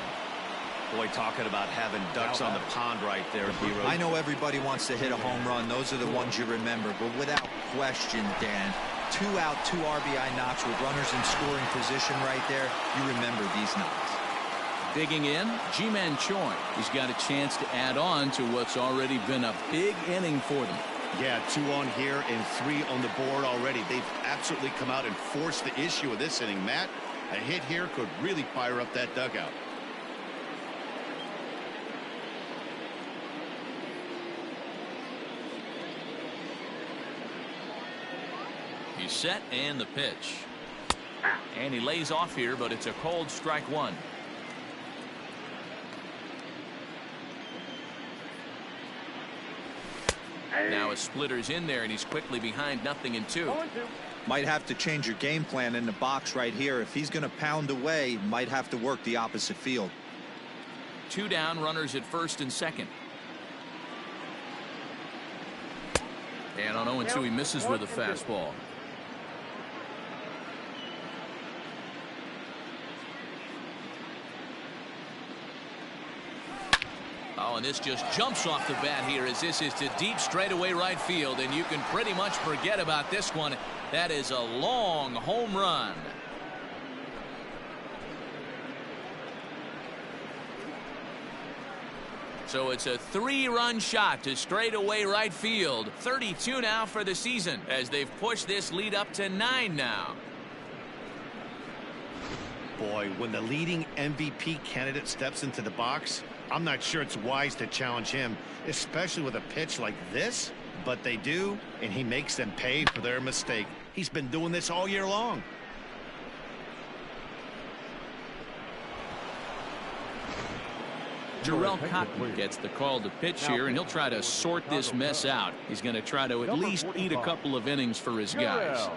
Boy, talking about having ducks on the pond right there, Hero. I know everybody wants to hit a home run. Those are the ones you remember, but without question, Dan, 2 out, 2 RBI knocks with runners in scoring position right there. You remember these knocks. Digging in, Ji-Man Choi. He's got a chance to add on to what's already been a big inning for them. Yeah, 2 on here and 3 on the board already. They've absolutely come out and forced the issue of this inning, Matt. A hit here could really fire up that dugout. He's set, and the pitch. And he lays off here, but it's a cold strike 1. Now a splitter's in there, and he's quickly behind 0-2. Might have to change your game plan in the box right here. If he's going to pound away, might have to work the opposite field. 2 down, runners at first and second. And on 0-2, he misses with a fastball. Oh, and this just jumps off the bat here, as this is to deep straightaway right field, and you can pretty much forget about this one. That is a long home run. So it's a 3-run shot to straightaway right field. 32 now for the season, as they've pushed this lead up to 9 now. Boy, when the leading MVP candidate steps into the box, I'm not sure it's wise to challenge him, especially with a pitch like this. But they do, and he makes them pay for their mistake. He's been doing this all year long. Jarrell Cotton gets the call to pitch here, and he'll try to sort this mess out. He's going to try to at least eat a couple of innings for his guys.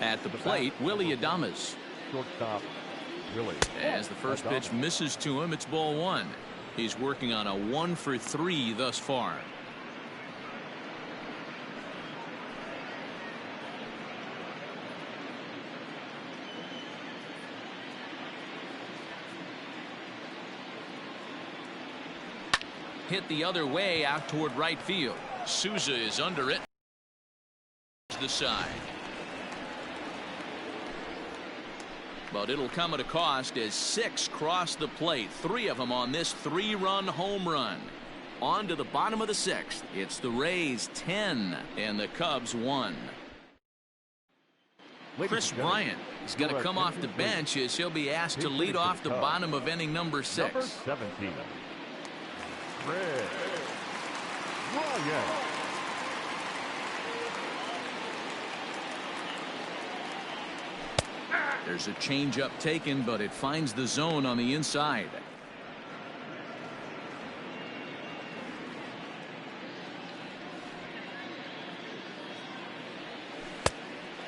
At the plate, Willie Adames. Shortstop, Willie. As the first pitch misses to him, it's ball 1. He's working on a 1 for 3 thus far. Hit the other way out toward right field. Souza is under it. The side. But it'll come at a cost as 6 cross the plate. 3 of them on this 3-run home run. On to the bottom of the 6th. It's the Rays 10 and the Cubs 1. Chris Bryant is going to come off the bench as he'll be asked to lead off the bottom of inning number 6. Number 17. Chris Bryant. There's a changeup taken, but it finds the zone on the inside.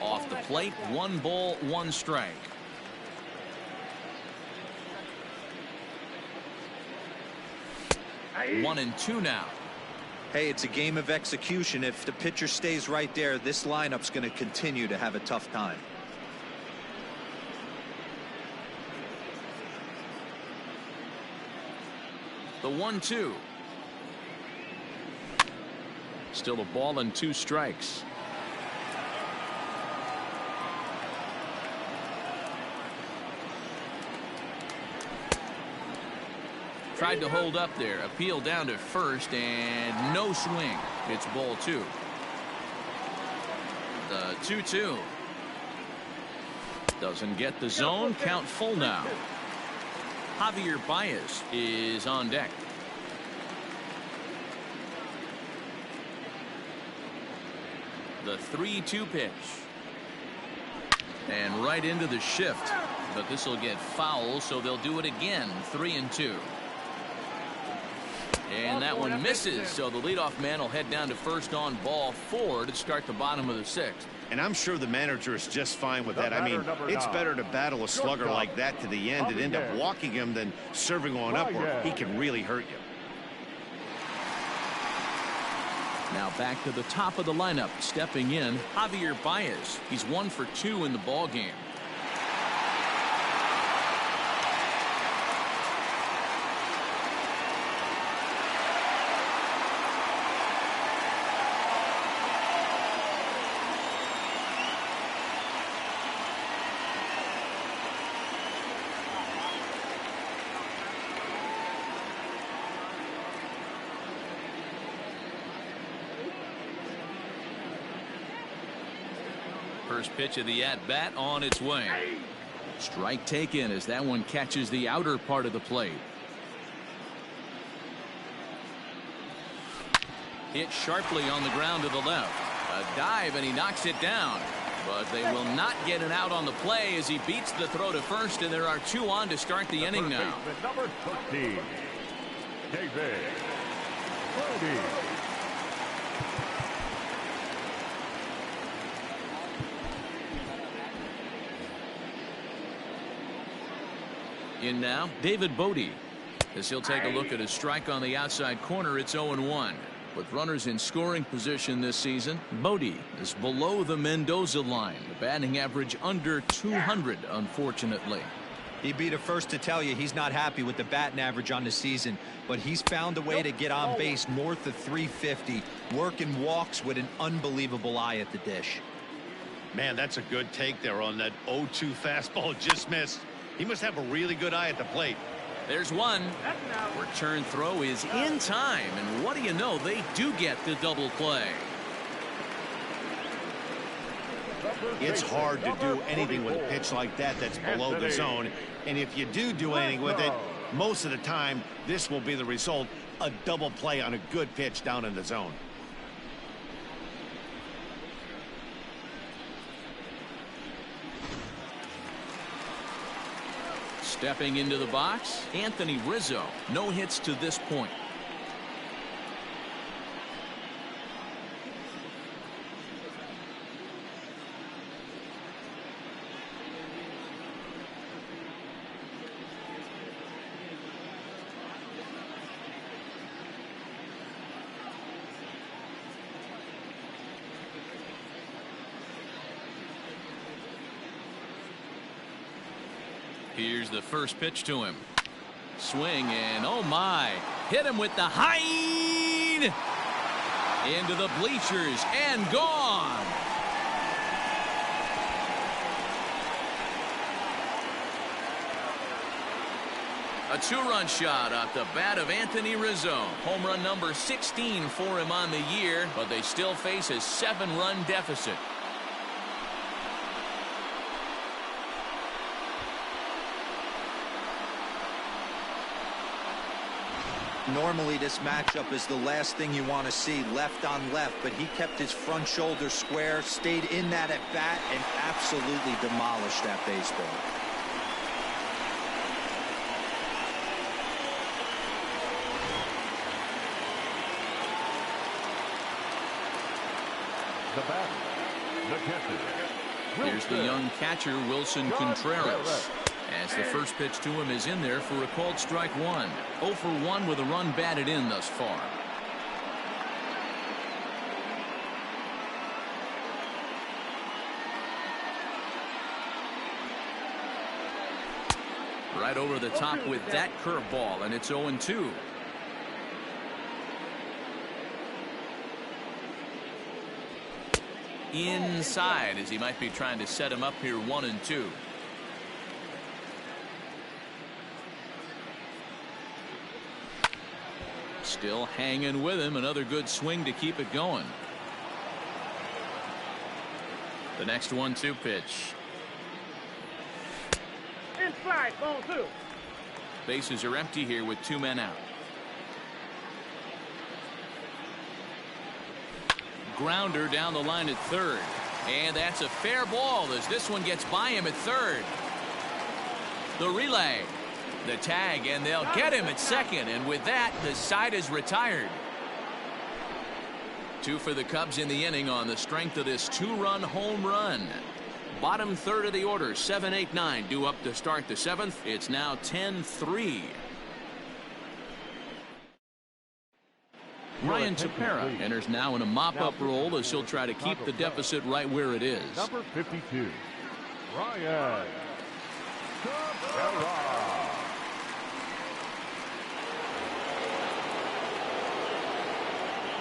Off the plate, 1 ball, 1 strike. One and 2 now. Hey, it's a game of execution. If the pitcher stays right there, this lineup's going to continue to have a tough time. The 1-2. Still a ball and 2 strikes. Tried to hold up there. Appeal down to first and no swing. It's ball 2. The 2-2. Doesn't get the zone. Count full now. Javier Baez is on deck. The 3-2 pitch. And right into the shift. But this will get foul, so they'll do it again. 3-2. And that one misses, so the leadoff man will head down to first on ball 4 to start the bottom of the 6th. And I'm sure the manager is just fine with that. I mean, it's better to battle a slugger like that to the end and end up walking him than serving on up where he can really hurt you. Now back to the top of the lineup. Stepping in, Javier Baez. He's 1 for 2 in the ball game. First pitch of the at-bat on its way. Strike taken as that one catches the outer part of the plate. Hit sharply on the ground to the left. A dive and he knocks it down. But they will not get an out on the play as he beats the throw to first, and there are 2 on to start the inning now. Number 13, David Brody. In now, David Bodie. As he'll take a look at a strike on the outside corner, it's 0-1. With runners in scoring position this season, Bodie is below the Mendoza line. The batting average under 200, unfortunately. He'd be the first to tell you he's not happy with the batting average on the season, but he's found a way to get on base north of 350, working walks with an unbelievable eye at the dish. Man, that's a good take there on that 0-2 fastball. Just missed. He must have a really good eye at the plate. There's one. Return throw is in time, and what do you know, they do get the double play. It's hard to do anything with a pitch like that that's below the zone, and if you do anything with it, most of the time this will be the result, a double play on a good pitch down in the zone. Stepping into the box, Anthony Rizzo. No hits to this point. Here's the first pitch to him. Swing and oh my. Hit him with the hind. Into the bleachers and gone. A two-run shot off the bat of Anthony Rizzo. Home run number 16 for him on the year, but they still face a 7-run deficit. Normally this matchup is the last thing you want to see, left on left, but he kept his front shoulder square, stayed in that at bat, and absolutely demolished that baseball. The batter, the catcher. Here's the young catcher, Wilson Contreras. As the first pitch to him is in there for a called strike one. 0 for 1 with a run batted in thus far. Right over the top with that curveball, and it's 0-2. Inside, as he might be trying to set him up here 1-2. Still hanging with him. Another good swing to keep it going. The next 1-2 pitch. Inside, ball 2. Bases are empty here with 2 men out. Grounder down the line at third. And that's a fair ball as this one gets by him at third. The relay. The tag, and they'll get him at second, and with that the side is retired. 2 for the Cubs in the inning on the strength of this 2-run home run. Bottom third of the order, 7-8-9 due up to start the 7th. It's now 10-3. Ryan Tepera enters now in a mop-up role as he'll try to keep the deficit right where it is. Number 52, Ryan Tepera.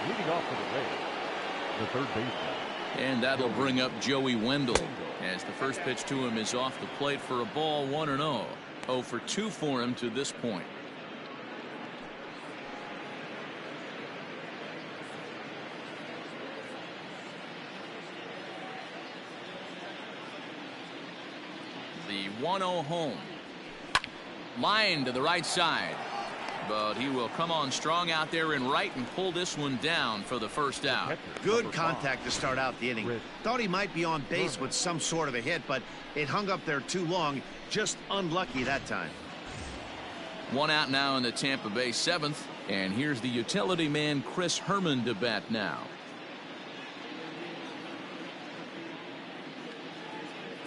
Leading off for the Rays, the third baseman. And that'll bring up Joey Wendell as the first pitch to him is off the plate for a ball 1-0. 0 for 2 for him to this point. The 1-0 home. Line to the right side. But he will come on strong out there in right and pull this one down for the first out. Good contact to start out the inning. Thought he might be on base with some sort of a hit, but it hung up there too long. Just unlucky that time. 1 out now in the Tampa Bay 7th. And here's the utility man Chris Herman to bat now.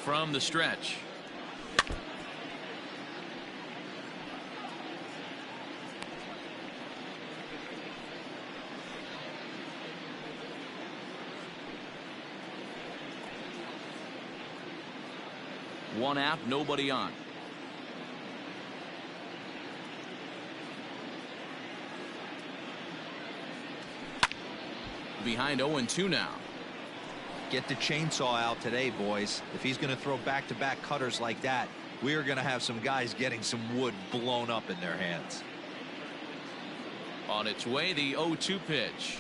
From the stretch. One out, nobody on. Behind 0-2 now. Get the chainsaw out today, boys. If he's going to throw back-to-back cutters like that, we are going to have some guys getting some wood blown up in their hands. On its way, the 0-2 pitch.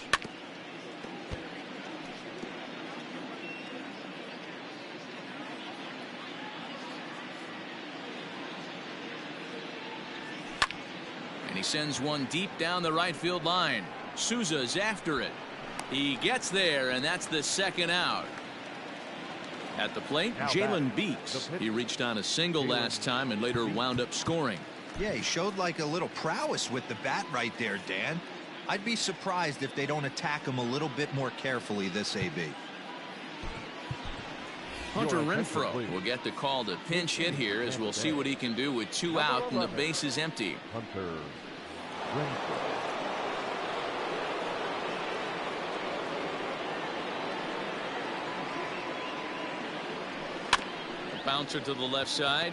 And he sends one deep down the right field line. Souza's after it. He gets there, and that's the second out. At the plate, Jalen Beeks. He reached on a single last time and later wound up scoring. Yeah, he showed like a little prowess with the bat right there, Dan. I'd be surprised if they don't attack him a little bit more carefully this AB. Hunter Renfroe will get the call to pinch hit here as we'll see what he can do with 2 out and the base is empty. Hunter Renfroe. Bouncer to the left side.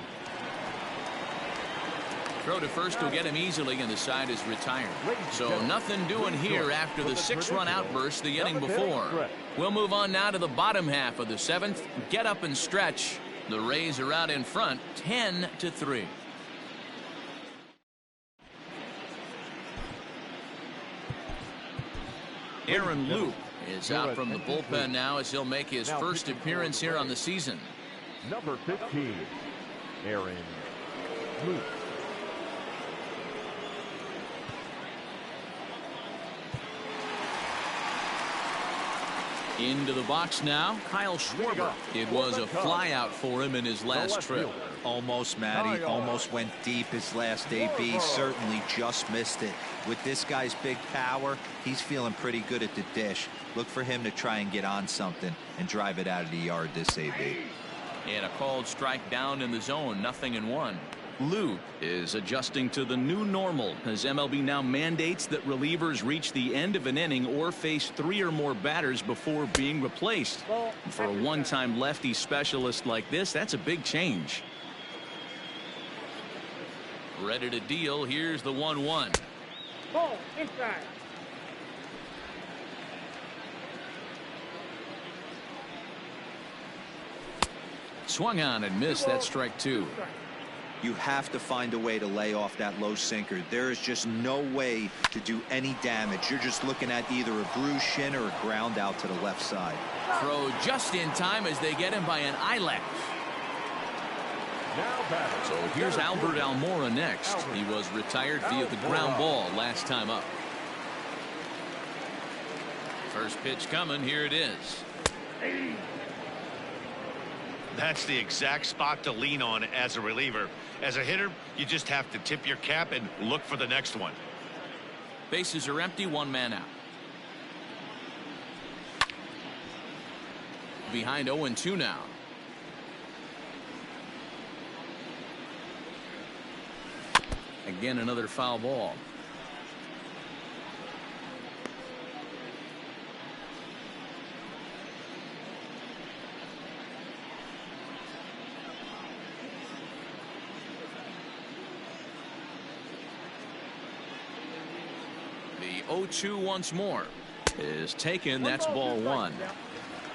Throw to first will get him easily, and the side is retired. So nothing doing here after the 6-run outburst the inning before. We'll move on now to the bottom half of the 7th. Get up and stretch. The Rays are out in front, 10-3. Aaron Luke is out from the bullpen now as he'll make his first appearance here on the season. Number 15, Aaron Luke. Into the box now, Kyle Schwarber. It was a flyout for him in his last trip. Almost, Matty. Almost went deep his last AB. Certainly just missed it. With this guy's big power, he's feeling pretty good at the dish. Look for him to try and get on something and drive it out of the yard this AB. And a called strike down in the zone, 0-1. Luke is adjusting to the new normal as MLB now mandates that relievers reach the end of an inning or face 3 or more batters before being replaced. And for a one-time lefty specialist like this, that's a big change. Ready to deal. Here's the 1-1. Ball inside. Swung on and missed. That's strike 2. You have to find a way to lay off that low sinker. There is just no way to do any damage. You're just looking at either a bruised shin or a ground out to the left side. Throw just in time as they get him by an eyelash. So here's Albert Almora next. He was retired via the ground ball last time up. First pitch coming. Here it is. That's the exact spot to lean on as a reliever. As a hitter, you just have to tip your cap and look for the next one. Bases are empty, 1 man out. Behind 0-2 now. Again, another foul ball. The 0-2 once more is taken. That's ball 1.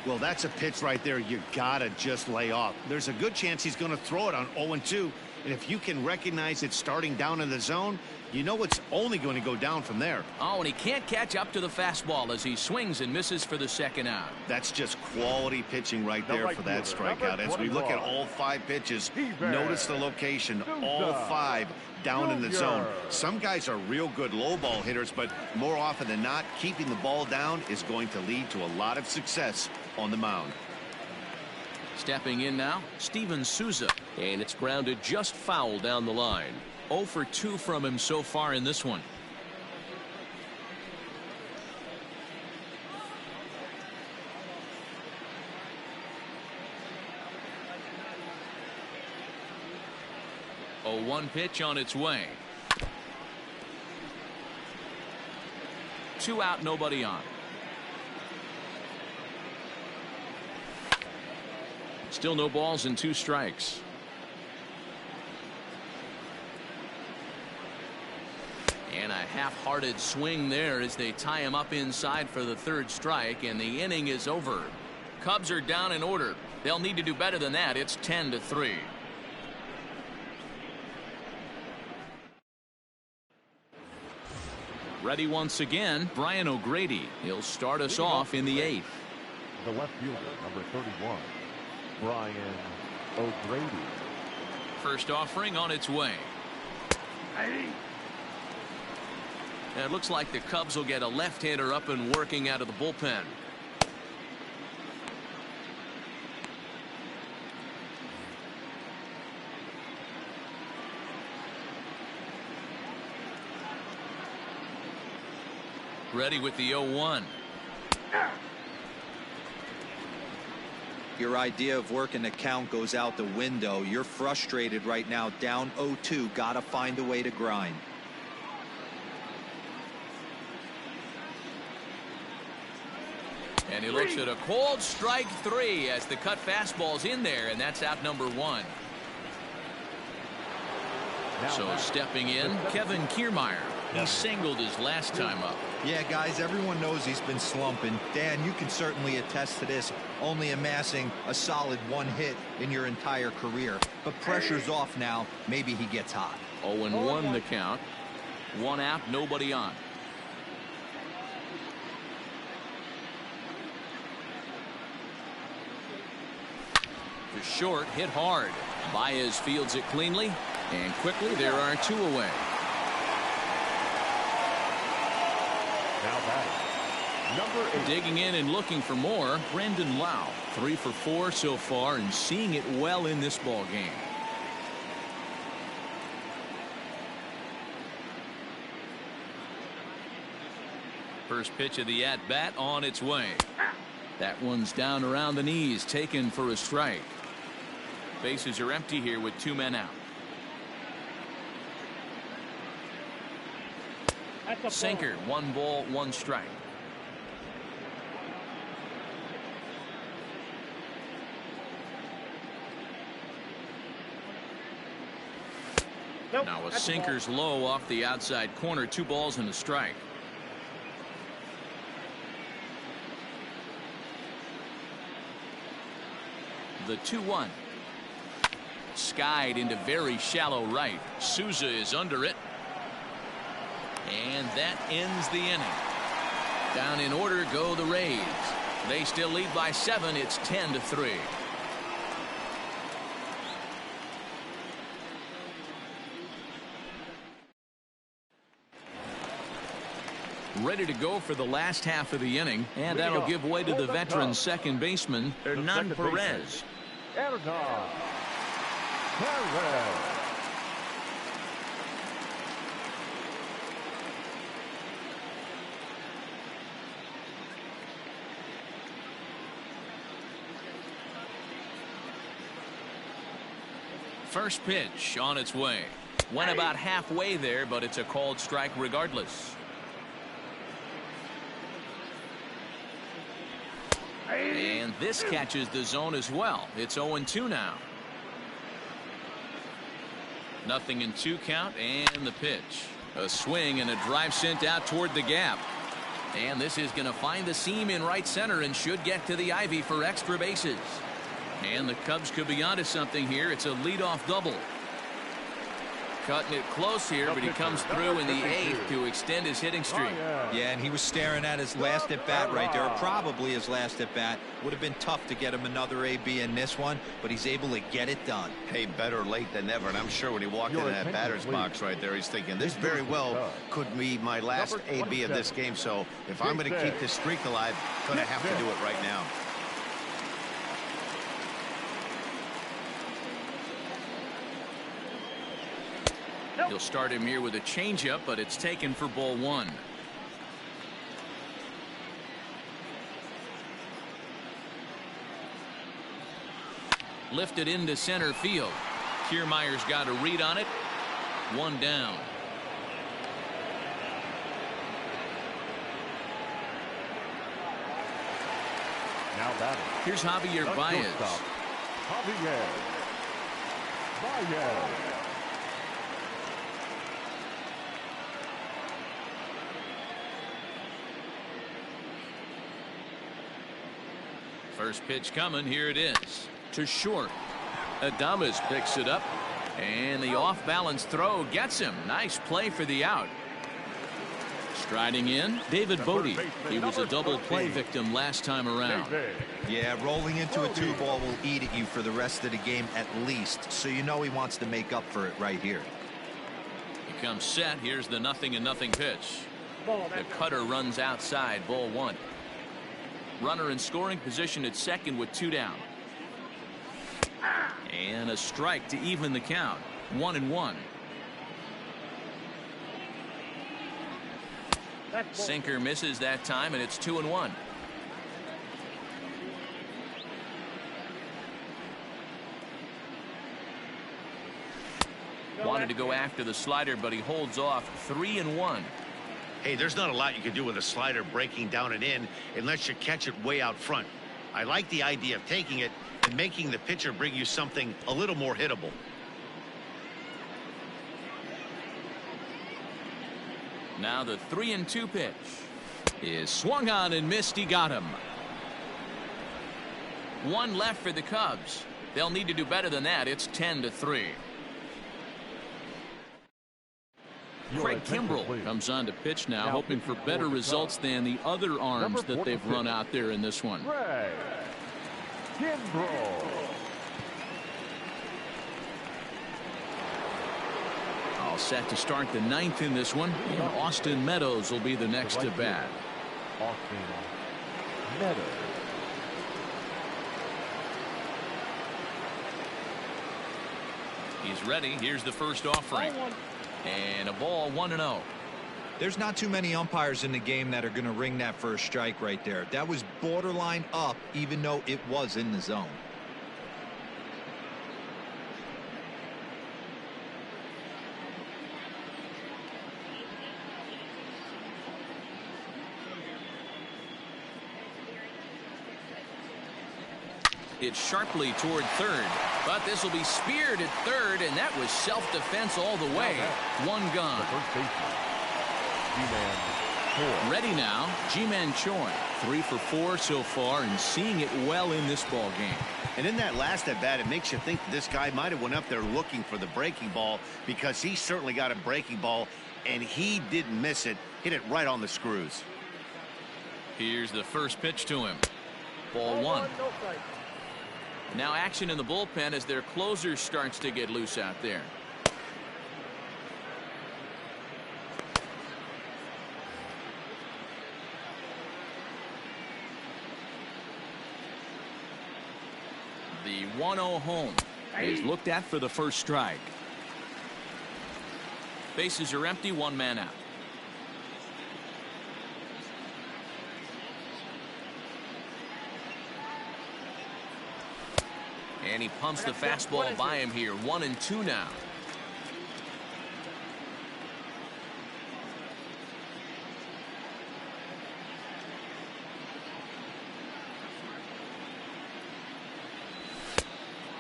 Well, that's a pitch right there you gotta just lay off. There's a good chance he's going to throw it on 0-2, and if you can recognize it starting down in the zone, you know it's only going to go down from there. Oh, and he can't catch up to the fastball as he swings and misses for the second out. That's just quality pitching right there for that strikeout. As we look at all 5 pitches, notice the location, all 5 down in the zone. Some guys are real good low ball hitters, but more often than not, keeping the ball down is going to lead to a lot of success on the mound. Stepping in now, Steven Souza, and it's grounded just foul down the line. 0 for 2 from him so far in this one. A 1 pitch on its way. 2 out, nobody on. Still no balls and 2 strikes. And a half-hearted swing there as they tie him up inside for the 3rd strike, and the inning is over. Cubs are down in order. They'll need to do better than that. It's 10-3. Ready once again, Brian O'Grady. He'll start us off in the 8th. The left fielder, number 31, Brian O'Grady. First offering on its way. And it looks like the Cubs will get a left-hander up and working out of the bullpen. Ready with the 0-1. Your idea of working the count goes out the window. You're frustrated right now, down 0-2. Gotta find a way to grind. And he looks at a cold strike 3 as the cut fastball's in there, and that's out number 1. So stepping in, Kevin Kiermaier. He singled his last time up. Yeah, guys, everyone knows he's been slumping. Dan, you can certainly attest to this, only amassing a solid 1 hit in your entire career. But pressure's off now. Maybe he gets hot. 0-1 the count. 1 out, nobody on. To short, hit hard. Baez fields it cleanly, and quickly there are 2 away. Now batting, number 8. Digging in and looking for more, Brandon Lau. 3 for 4 so far and seeing it well in this ball game. First pitch of the at-bat on its way. That one's down around the knees, taken for a strike. Bases are empty here with 2 men out. Sinker, 1 ball, 1 strike. Nope, Now a that's a ball. sinker's low off the outside corner. 2 balls and a strike. The 2-1. Skied into very shallow right. Souza is under it. And that ends the inning. Down in order go the Rays. They still lead by 7. It's 10-3. Ready to go for the last half of the inning, and that'll give way to the veteran second baseman, Hernan Perez. Hernan Perez. First pitch on its way. Went about halfway there, but it's a called strike regardless. And this catches the zone as well. It's 0-2 now. 0-2 count, and the pitch. A swing and a drive sent out toward the gap. And this is going to find the seam in right center and should get to the ivy for extra bases. And the Cubs could be onto something here. It's a leadoff double. Cutting it close here, but he comes through in the 8th to extend his hitting streak. Yeah, and he was staring at his last at bat right there, or probably his last at bat. Would have been tough to get him another AB in this one, but he's able to get it done. Hey, better late than never. And I'm sure when he walked into that batter's box right there, he's thinking this very well could be my last AB of this game. So if I'm going to keep this streak alive, going to have to do it right now. He'll start him here with a changeup, but it's taken for ball 1. Lifted into center field. Kiermaier's got a read on it. 1 down. Now batting. Here's Javier Baez. Javier Baez. First pitch coming. Here it is. To short. Adames picks it up. And the off-balance throw gets him. Nice play for the out. Striding in, David Bodie. He was a double play victim last time around. Yeah, rolling into a 2-ball will eat at you for the rest of the game at least. So you know he wants to make up for it right here. He comes set. Here's the 0-0 pitch. The cutter runs outside. Ball 1. Runner in scoring position at second with 2 down. And a strike to even the count. 1-1. Sinker misses that time, and it's 2-1. Wanted to go after the slider, but he holds off. 3-1. Hey, there's not a lot you can do with a slider breaking down and in unless you catch it way out front. I like the idea of taking it and making the pitcher bring you something a little more hittable. Now the 3-2 pitch is swung on and missed. He got him. One left for the Cubs. They'll need to do better than that. It's 10-3. Craig Kimbrell comes on to pitch now, hoping for better results than the other arms that they've run out there in this one. Craig Kimbrell. All set to start the 9th in this one. And Austin Meadows will be the next to bat. Austin Meadows. He's ready. Here's the first offering. And a ball, 1-0. There's not too many umpires in the game that are going to ring that first strike right there. That was borderline up, even though it was in the zone. It's sharply toward third, but this will be speared at third, and that was self-defense all the way. One gone. Ready now, Ji-Man Choi. 3 for 4 so far and seeing it well in this ball game. And in that last at bat, it makes you think this guy might have went up there looking for the breaking ball, because he certainly got a breaking ball and he didn't miss it. Hit it right on the screws. Here's the first pitch to him. Ball 1. Now action in the bullpen as their closer starts to get loose out there. The 1-0 home is looked at for the first strike. Bases are empty, one man out. And he pumps the fastball by him here. 1-2 now.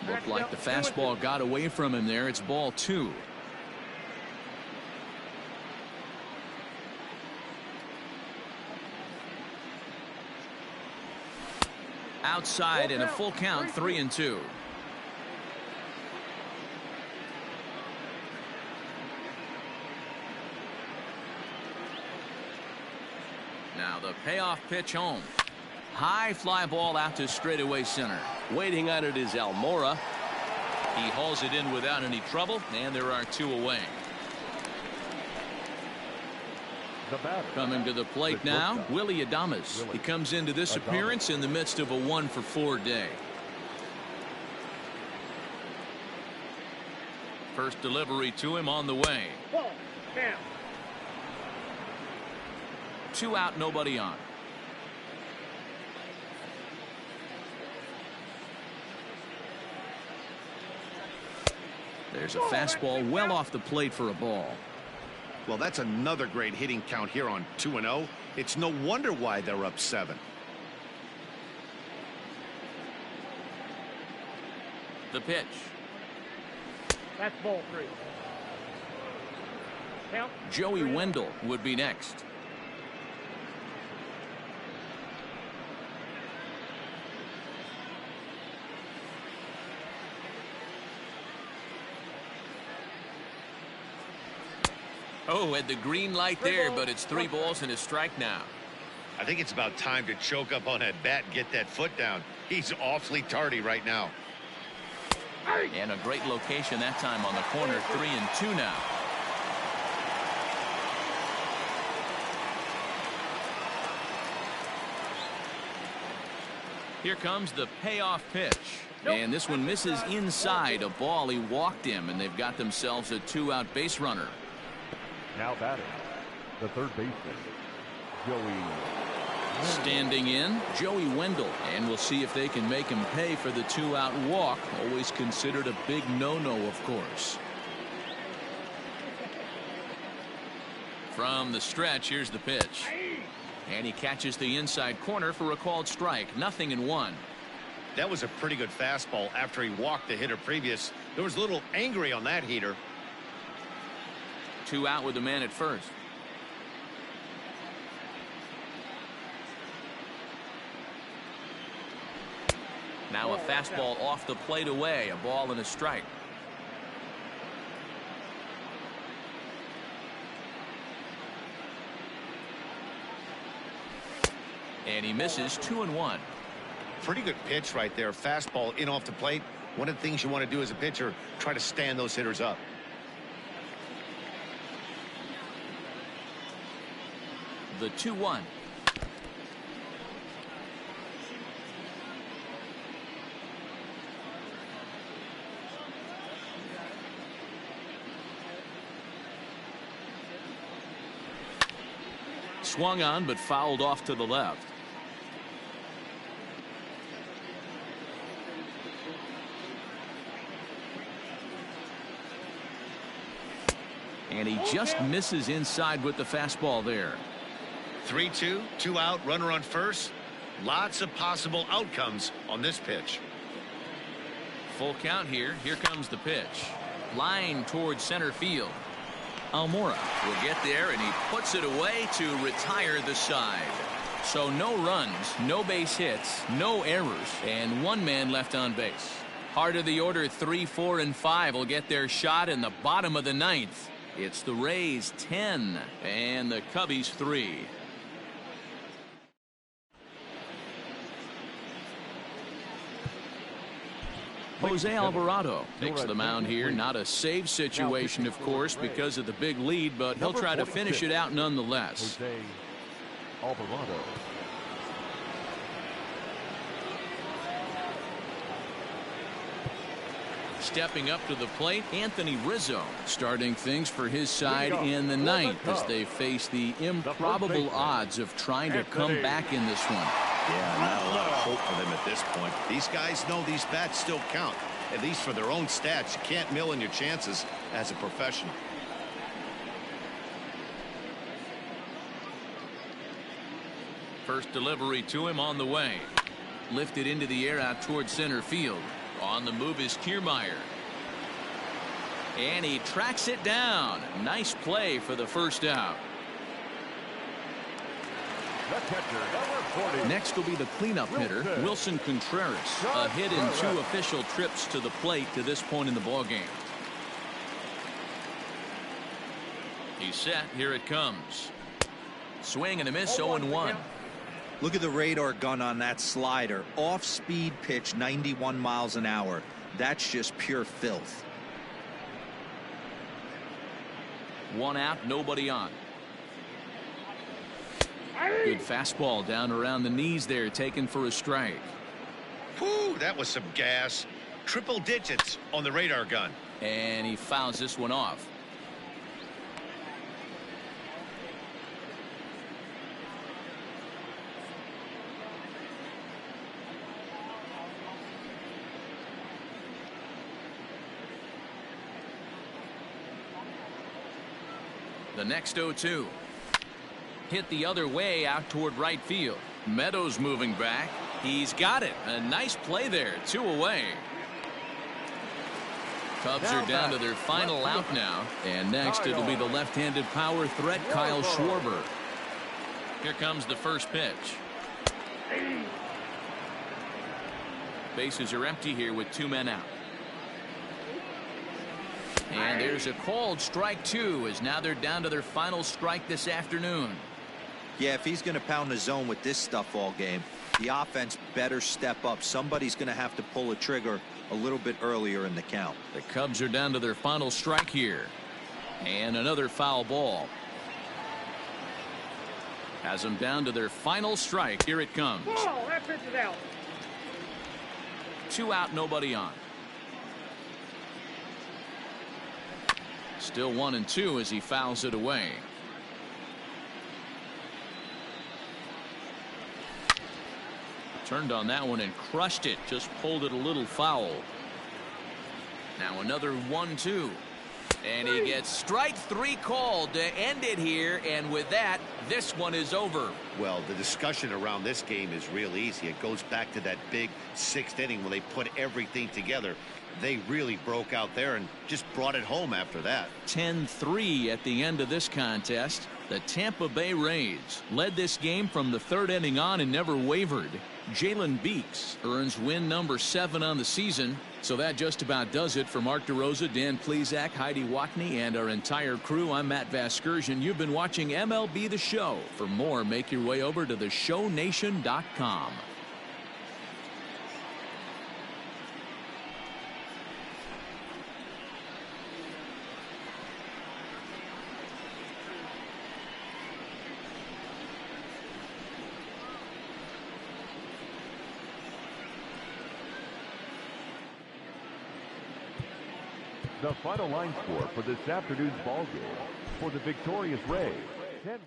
Looked like the fastball got away from him there. It's ball 2. Outside and a full count, 3-2. Now the payoff pitch home. High fly ball out to straightaway center. Waiting on it is Almora. He hauls it in without any trouble, and there are 2 away. Coming to the plate now, Willie Adames. He comes into this appearance in the midst of a 1-for-4 day. First delivery to him on the way. 2 out, nobody on. There's a fastball well off the plate for a ball. Well, that's another great hitting count here on 2-0. It's no wonder why they're up 7. The pitch. That's ball 3. Count. Joey Wendell would be next. Oh, had the green light there, but it's 3 balls and a strike now. I think it's about time to choke up on that bat and get that foot down. He's awfully tardy right now. And a great location that time on the corner. 3-2 now. Here comes the payoff pitch. And this one misses inside a ball. He walked him, and they've got themselves a 2-out base runner. Now batting, the third baseman, Joey. Standing in, Joey Wendell, and we'll see if they can make him pay for the 2-out walk. Always considered a big no-no, of course. From the stretch, here's the pitch. And he catches the inside corner for a called strike. 0-1. That was a pretty good fastball after he walked the hitter previous. There was a little angry on that heater. 2 out with the man at first. Now a fastball off the plate away, a ball and a strike. And he misses 2-1. Pretty good pitch right there. Fastball in off the plate. One of the things you want to do as a pitcher, try to stand those hitters up. The 2-1. Swung on but fouled off to the left. And he just misses inside with the fastball there. 3-2, 2 out, runner on first. Lots of possible outcomes on this pitch. Full count here. Here comes the pitch. Line towards center field. Almora will get there, and he puts it away to retire the side. So no runs, no base hits, no errors, and one man left on base. Heart of the order, 3, 4, and 5 will get their shot in the bottom of the ninth. It's the Rays 10 and the Cubbies 3. Jose Alvarado takes the mound here. Not a save situation, of course, because of the big lead, but he'll try to finish it out nonetheless. Jose Alvarado. Stepping up to the plate, Anthony Rizzo, starting things for his side in the ninth as they face the improbable odds of trying to come back in this one. Yeah, not a lot of hope for them at this point. These guys know these bats still count, at least for their own stats. You can't mill in your chances as a professional. First delivery to him on the way. Lifted into the air out towards center field. On the move is Kiermaier. And he tracks it down. Nice play for the first out. Next will be the cleanup hitter, Wilson Contreras. A hit in 2 official trips to the plate to this point in the ballgame. He's set. Here it comes. Swing and a miss, 0-1. Look at the radar gun on that slider. Off-speed pitch, 91 miles an hour. That's just pure filth. 1 out, nobody on. Good fastball down around the knees there, taken for a strike. Whew, that was some gas. Triple digits on the radar gun. And he fouls this one off. The next 0-2. Hit the other way out toward right field. Meadows moving back. He's got it. A nice play there. 2 away. Cubs are down to their final out now. And next it'll be the left-handed power threat, Kyle Schwarber. Here comes the first pitch. Bases are empty here with 2 men out. And there's a called strike 2 as now they're down to their final strike this afternoon. Yeah, if he's going to pound the zone with this stuff all game, the offense better step up. Somebody's going to have to pull a trigger a little bit earlier in the count. The Cubs are down to their final strike here. And another foul ball. Has them down to their final strike. Here it comes. Ball, that pitch is out. 2 out, nobody on. Still 1-2 as he fouls it away. Turned on that one and crushed it. Just pulled it a little foul. Now another 1-2. And he gets strike 3 called to end it here. And with that, this one is over. Well, the discussion around this game is real easy. It goes back to that big 6th inning when they put everything together. They really broke out there and just brought it home after that. 10-3 at the end of this contest. The Tampa Bay Rays led this game from the third inning on and never wavered. Jalen Beeks earns win number 7 on the season. So that just about does it for Mark DeRosa, Dan Plesac, Heidi Watney, and our entire crew. I'm Matt Vasgersian. You've been watching MLB The Show. For more, make your way over to theshownation.com. The final line score for this afternoon's ball game for the victorious Rays. 10